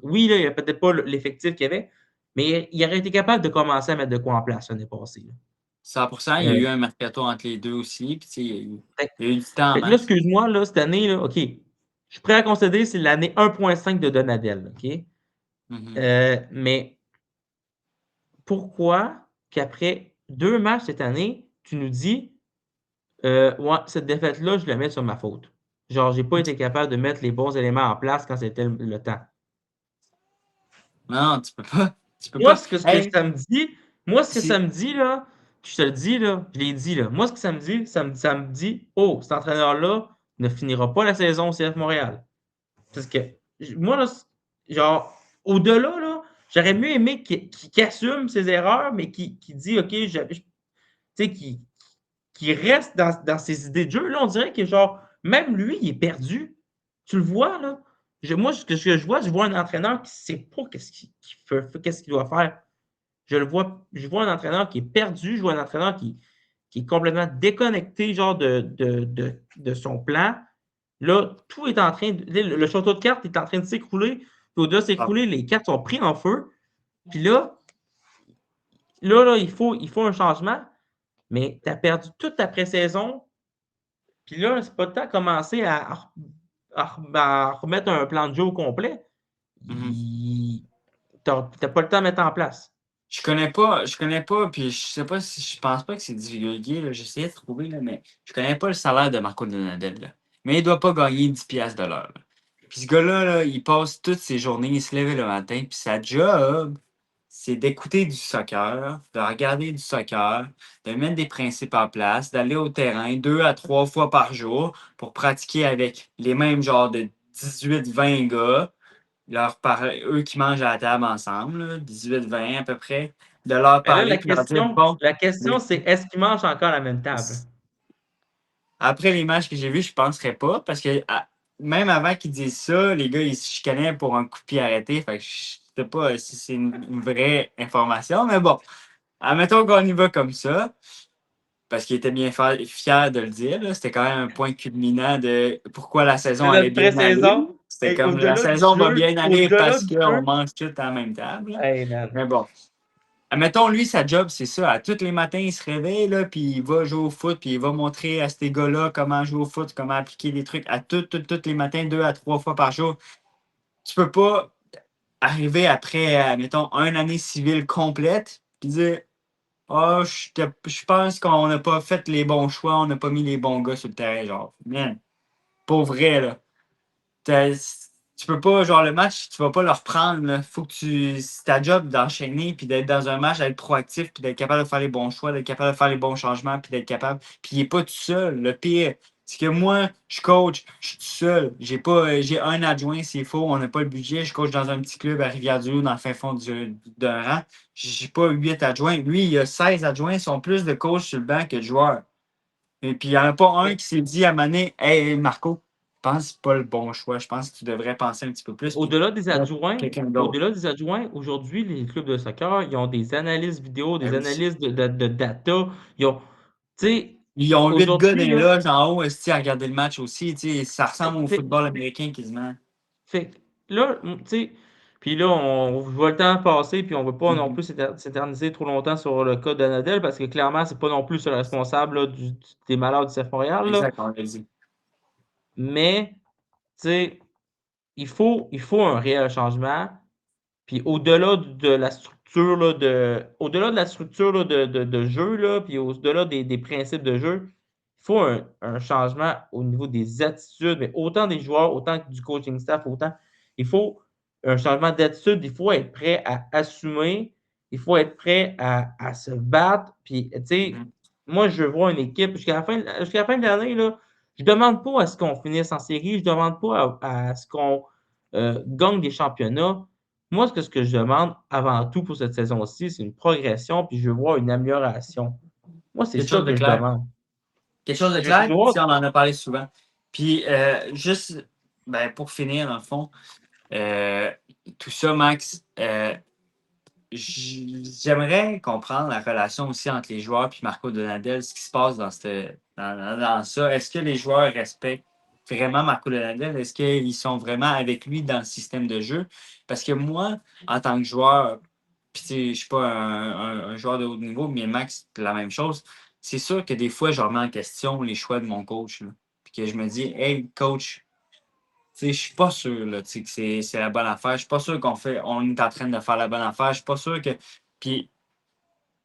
oui, là, il n'y a peut-être pas l'effectif qu'il y avait, mais il aurait été capable de commencer à mettre de quoi en place l'année passée. Là. 100%, il y a Euh, eu un mercato entre les deux aussi. Puis, tu sais, fait, il y a eu du temps en fait que là, masse. excuse-moi, là, cette année, là, OK, je suis prêt à concéder, c'est l'année 1,5 de Donadel. OK? Mhm. Mais pourquoi qu'après 2 matchs cette année, tu nous dis ouais, cette défaite-là, je la mets sur ma faute. Genre, j'ai pas été capable de mettre les bons éléments en place quand c'était le temps. Non, tu peux pas. Tu peux Moi, pas. ce que Hey, ça me dit, moi, ce que ça c'est. me dit, là, je te le dis, là, je l'ai dit, là. Moi, ce que ça me dit, ça me dit, oh, cet entraîneur-là ne finira pas la saison au CF Montréal. Parce que moi, là, genre, au-delà, là, j'aurais mieux aimé qu'il assume ses erreurs, mais qui dit, OK, tu sais, qui reste dans ses idées de jeu. Là, on dirait que, genre, même lui, il est perdu. Tu le vois, là. Moi, ce que je vois un entraîneur qui ne sait pas qu'est-ce qu'il doit faire. Je vois un entraîneur qui est perdu, je vois un entraîneur qui est complètement déconnecté, genre, de son plan. Là, tout est en train le château de cartes est en train de s'écrouler. au-delà s'est Ah. écoulé, les cartes sont pris en feu. Puis là, il faut un changement, mais tu as perdu toute ta pré-saison. Puis là, c'est pas le temps de commencer à remettre un plan de jeu au complet. Mhm. T'as pas le temps de mettre en place. Je connais pas, puis je sais pas si je pense pas que c'est divulgué, là. J'essayais de trouver, là, mais je connais pas le salaire de Marco Donadel, là. Mais il doit pas gagner 10 piastres de l'heure, là. Puis ce gars-là, là, il passe toutes ses journées, il se lève le matin, puis sa job, c'est d'écouter du soccer, de regarder du soccer, de mettre des principes en place, d'aller au terrain 2 à 3 fois par jour pour pratiquer avec les mêmes genres de 18 20 gars, eux qui mangent à la table ensemble, 18 20 à peu près, de leur Mais là, parler puis leur dire bon, la question, les- c'est est-ce qu'ils mangent encore à la même table? après les matchs que j'ai vus, je ne penserais pas parce que même avant qu'ils disent ça, les gars ils se chicanaient pour un coup de pied arrêté. Fait que je sais pas si c'est une vraie information, mais bon, admettons qu'on y va comme ça. Parce qu'il était bien fier de le dire, là. C'était quand même un point culminant de pourquoi la saison De allait notre bien aller. pré-saison, C'était et comme la saison va bien aller au-delà parce du qu'on jeu, mange tout à la même table, là. hey man. Mais bon. Admettons, lui, sa job, c'est ça. À tous les matins, il se réveille, là, puis il va jouer au foot, puis il va montrer à ces gars-là comment jouer au foot, comment appliquer des trucs à tous les matins, 2 à 3 fois par jour. Tu peux pas arriver après, admettons, une année civile complète, puis dire ah, je pense qu'on n'a pas fait les bons choix, on n'a pas mis les bons gars sur le terrain, genre. Man, pour vrai, là. Tu peux pas, genre, le match, tu vas pas le reprendre, là. Faut que c'est ta job d'enchaîner, puis d'être dans un match, d'être proactif, puis d'être capable de faire les bons choix, d'être capable de faire les bons changements, puis d'être capable. Puis il est pas tout seul. Le pire, c'est que moi, je coach, je suis tout seul. J'ai un adjoint, s'il faut, on n'a pas le budget. Je coach dans un petit club à Rivière-du-Loup, dans le fin fond d'un rang. J'ai pas 8 adjoints. Lui, il a 16 adjoints, ils sont plus de coachs sur le banc que de joueurs. Et puis, il n'y en a pas un Mais qui s'est dit à Mané, hey, Marco, je pense que c'est pas le bon choix. Je pense que tu devrais penser un petit peu plus. Puis, mettre quelqu'un d'autre. au-delà des adjoints, aujourd'hui, les clubs de soccer, ils ont des analystes vidéo, Ben des oui. analystes de data. Ils ont, tu sais, Ils ont 8 gars dans aujourd'hui, les là, loges en haut à regarder le match aussi. Ça ressemble au fait, football américain quasiment. fait que là, tu sais, puis là, on voit le temps passer, puis on ne veut pas non Mhm. plus s'éterniser trop longtemps sur le cas d'Anadel, parce que clairement, c'est pas non plus le responsable là, des malheurs du CF Montréal, là. Exact, on l'a dit. Mais, tu sais, il faut un réel changement. Puis au-delà de la structure là, de jeu, là, puis au-delà des principes de jeu, il faut un changement au niveau des attitudes, mais autant des joueurs, autant que du coaching staff, autant. Il faut un changement d'attitude, il faut être prêt à assumer, il faut être prêt à se battre. Puis, tu sais, Mhm. moi, je veux voir une équipe jusqu'à la fin de l'année, là, je ne demande pas à ce qu'on finisse en série, je ne demande pas à ce qu'on gagne des championnats. Moi, ce que je demande avant tout pour cette saison-ci, c'est une progression, puis je veux voir une amélioration. Moi, c'est Quelque ça chose de que je clair. demande. Quelque chose de Je clair, dois. puis on en a parlé souvent. Puis, juste, ben, pour finir, dans le fond, euh, tout ça, Max, j'aimerais comprendre la relation aussi entre les joueurs et Marco Donadel, ce qui se passe dans ça. Est-ce que les joueurs respectent vraiment Marco Donadel? Est-ce qu'ils sont vraiment avec lui dans le système de jeu? Parce que moi, en tant que joueur, puis tu sais, je ne suis pas un joueur de haut niveau, mais Max, c'est la même chose. C'est sûr que des fois, je remets en question les choix de mon coach, là. Puis que je me dis, hey, coach, je suis pas sûr là, que c'est la bonne affaire. Je suis pas sûr on est en train de faire la bonne affaire. Je suis pas sûr que. Puis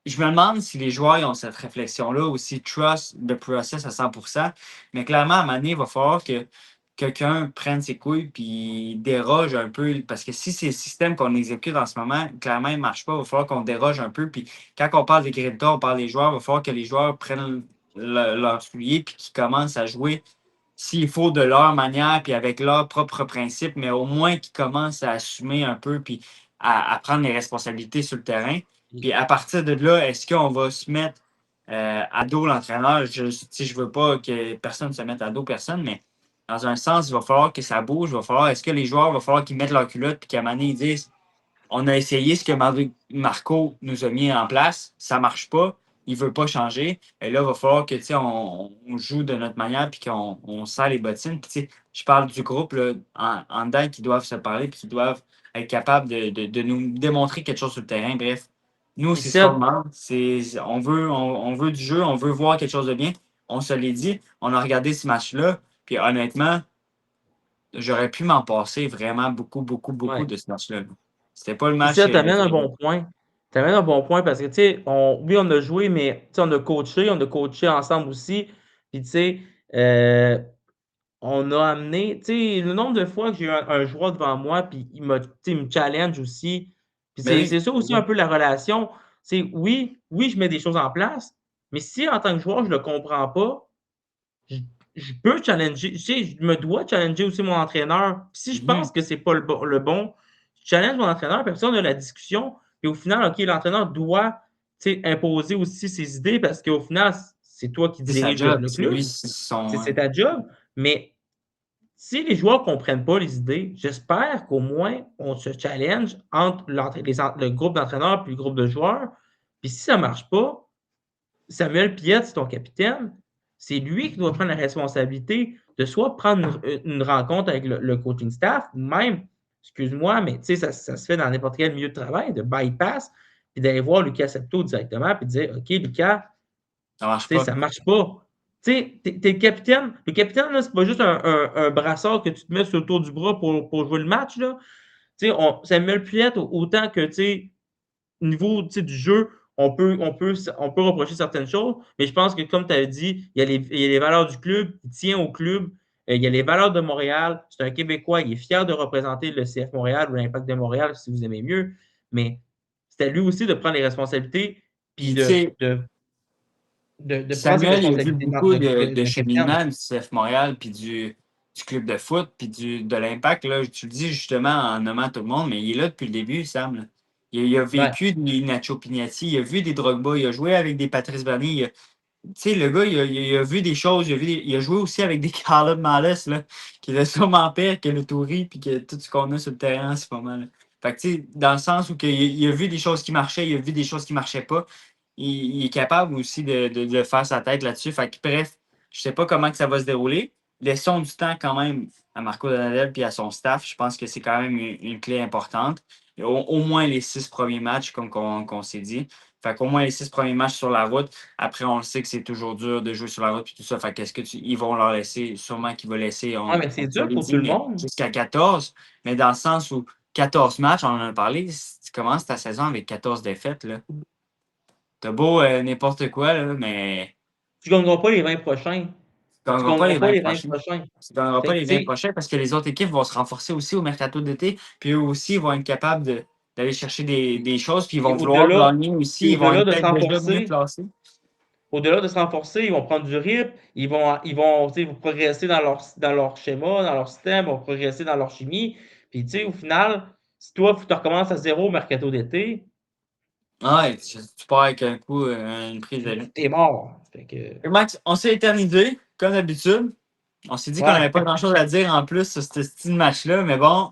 je me demande si les joueurs ils ont cette réflexion-là ou s'ils trust the process à 100%. Mais clairement, à un moment donné, il va falloir que quelqu'un prenne ses couilles puis déroge un peu. Parce que si c'est le système qu'on exécute en ce moment, clairement, il ne marche pas. Il va falloir qu'on déroge un peu. Puis quand on parle des résultats, on parle des joueurs, il va falloir que les joueurs prennent leur soulier puis qu'ils commencent à jouer s'il faut de leur manière, puis avec leurs propres principes, mais au moins qu'ils commencent à assumer un peu, puis à prendre les responsabilités sur le terrain. Puis à partir de là, est-ce qu'on va se mettre à dos l'entraîneur? Je ne veux pas que personne se mette à dos personne, mais dans un sens, il va falloir que ça bouge. Est-ce que les joueurs, il va falloir qu'ils mettent leur culotte, puis qu'à un moment donné, ils disent on a essayé ce que Marco nous a mis en place, ça ne marche pas, il ne veut pas changer. Et là, il va falloir que on joue de notre manière puis qu'on serre les bottines. Puis, je parle du groupe là, en dedans qui doivent se parler puis qui doivent être capable de nous démontrer quelque chose sur le terrain. Bref, nous, Puis c'est ce qu'on Seb, demande. On veut du jeu, on veut voir quelque chose de bien. On se l'est dit, on a regardé ce match-là, puis honnêtement, j'aurais pu m'en passer vraiment beaucoup, beaucoup, beaucoup ouais. de ce match-là. C'était pas le Puis match ça, le t'amènes un plus. bon point. T'amènes un bon point parce que, tu sais, oui, on a joué, mais tu sais, on a coaché ensemble aussi. Puis, tu sais, on a amené, tu sais, le nombre de fois que j'ai eu un joueur devant moi, puis tu sais, il me challenge aussi. Puis Mais c'est oui, ça aussi un peu la relation. C'est oui, je mets des choses en place, mais si en tant que joueur, je le comprends pas, je, je peux challenger, tu sais, je me dois challenger aussi mon entraîneur. Puis si je pense mhm. que c'est pas le bon, je challenge mon entraîneur, puis après ça, on a la discussion. Puis au final, OK, l'entraîneur doit, tu sais, imposer aussi ses idées parce qu'au final, c'est toi qui C'est sa dirige job. le C'est lui, club. c'est son. C'est ta job. Mais si les joueurs ne comprennent pas les idées, j'espère qu'au moins on se challenge entre le groupe d'entraîneurs et le groupe de joueurs. Puis si ça ne marche pas, Samuel Piette, c'est ton capitaine, c'est lui qui doit prendre la responsabilité de soit prendre une rencontre avec le coaching staff, ou même, excuse-moi, mais tu sais, ça se fait dans n'importe quel milieu de travail, de bypass, puis d'aller voir Lucas Septo directement, puis de dire OK, Lucas, Ça marche tu sais, pas. ça marche pas. Tu sais, t'es le capitaine. Le capitaine, là, c'est pas juste un brassard que tu te mets sur le tour du bras pour jouer le match, là. Tu sais, Samuel Piette, autant que, tu sais, niveau, tu sais, du jeu, on peut reprocher certaines choses, mais je pense que, comme tu as dit, il y a les valeurs du club, il tient au club, il y a les valeurs de Montréal. C'est un Québécois, il est fier de représenter le CF Montréal ou l'Impact de Montréal, si vous aimez mieux, mais c'est à lui aussi de prendre les responsabilités puis Puis, tu sais, de prendre ses Samuel, il a vu responsabilités beaucoup de de capitaine. cheminement du CF Montréal, puis du club de foot, puis de l'Impact. Là. Tu le dis justement en nommant tout le monde, mais il est là depuis le début, Sam. Là. Il a Ouais. vécu des Nacho Pignati, il a vu des Drogba, il a joué avec des Patrice Bernier. Tu sais, le gars, il a vu des choses, il a joué aussi avec des Caleb Males, là, qui est sûrement pire que le Touri, puis que tout ce qu'on a sur le terrain en ce moment. Là. Fait que, tu sais, dans le sens où il a vu des choses qui marchaient, il a vu des choses qui marchaient pas. Il est capable aussi de faire sa tête là-dessus. Fait que, bref, je sais pas comment que ça va se dérouler. Laissons du temps quand même à Marco Donadel et à son staff. Je pense que c'est quand même une clé importante. Au moins les 6 premiers matchs, comme qu'on s'est dit. Fait qu'au moins les 6 premiers matchs sur la route. Après, on le sait que c'est toujours dur de jouer sur la route et tout ça. Fait qu'est-ce que ils vont leur laisser, sûrement qu'ils vont laisser, Ouais, mais c'est on dur l'a pour tout dit, le mais monde. jusqu'à 14. Mais dans le sens où 14 matchs, on en a parlé, si tu commences ta saison avec 14 défaites, là. T'as beau n'importe quoi, là, mais Tu ne gagneras pas les 20 prochains. tu ne Tu gagneras ne pas gagneras les pas 20 les 20 prochains. prochains. Tu ne gagneras pas Fait que, les tu 20 sais, prochains parce que les autres équipes vont se renforcer aussi au mercato d'été. Puis eux aussi, ils vont être capables d'aller chercher des choses. Puis ils puis vont vouloir gagner puis aussi. Ils vont au-delà être de se peut-être déjà mieux renforcer, classés. ils vont prendre du rythme, tu sais, ils vont progresser dans leur schéma, dans leur système, ils vont progresser dans leur chimie. Puis, tu sais, au final, si toi, tu recommences à zéro au mercato d'été, Ouais, tu pars avec un coup, une prise de vue. t'es mort. Fait que, Et Max, on s'est éternisé, comme d'habitude. On s'est dit qu'on ouais. n'avait pas grand-chose à dire en plus sur ce style match-là, mais bon,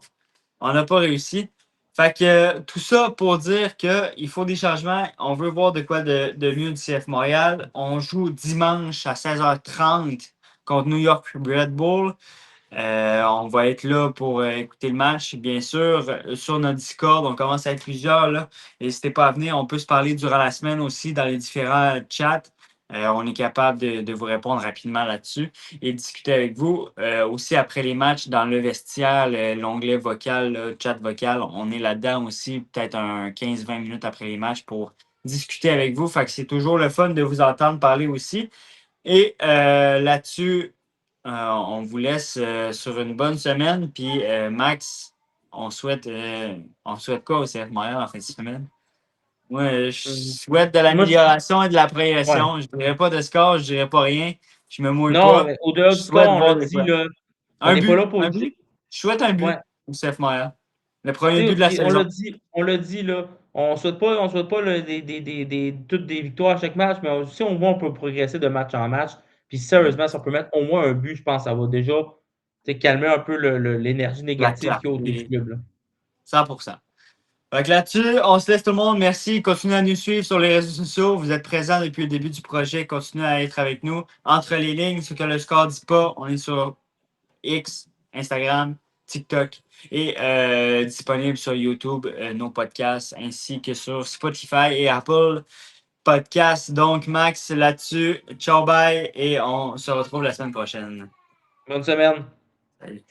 on n'a pas réussi. Fait que tout ça pour dire qu'il faut des changements. On veut voir de quoi de mieux du CF Montréal. On joue dimanche à 16h30 contre New York Red Bull. On va être là pour écouter le match, bien sûr. Sur notre Discord, on commence à être plusieurs. Là. N'hésitez pas à venir. On peut se parler durant la semaine aussi dans les différents chats. On est capable de vous répondre rapidement là-dessus et discuter avec vous. Aussi, après les matchs, dans le vestiaire, l'onglet vocal, le chat vocal, on est là-dedans aussi, peut-être un 15-20 minutes après les matchs pour discuter avec vous. Fait que c'est toujours le fun de vous entendre parler aussi. Et là-dessus, on vous laisse sur une bonne semaine. Puis Max, on souhaite quoi au CF Montréal en fin de semaine? Moi, je Hum, souhaite de Moi, l'amélioration et de la ouais. progression. Je ne dirais pas de score, je ne dirais pas rien. Je me mouille Non, pas. mais au-delà Je du score, souhaite on l'a voir de dit, quoi. là, on Un n'est pas là but, pour un but. dire. Je souhaite un Ouais. but au CF Montréal. Le premier Tu but sais, de la puis saison. on l'a dit, là, on souhaite pas toutes des victoires à chaque match, mais si on voit, on peut progresser de match en match. Puis Mhm. sérieusement, si on peut mettre au moins un but, je pense que ça va déjà, tu sais, calmer un peu l'énergie La négative qu'il y a autour du clarté. club, là. 100%. Fait que là-dessus, on se laisse tout le monde. Merci. Continuez à nous suivre sur les réseaux sociaux. Vous êtes présents depuis le début du projet. Continuez à être avec nous. Entre les lignes, ce que le score ne dit pas, on est sur X, Instagram, TikTok et disponible sur YouTube, nos podcasts, ainsi que sur Spotify et Apple Podcasts. Donc, Max, là-dessus, ciao, bye, et on se retrouve la semaine prochaine. Bonne semaine. Salut.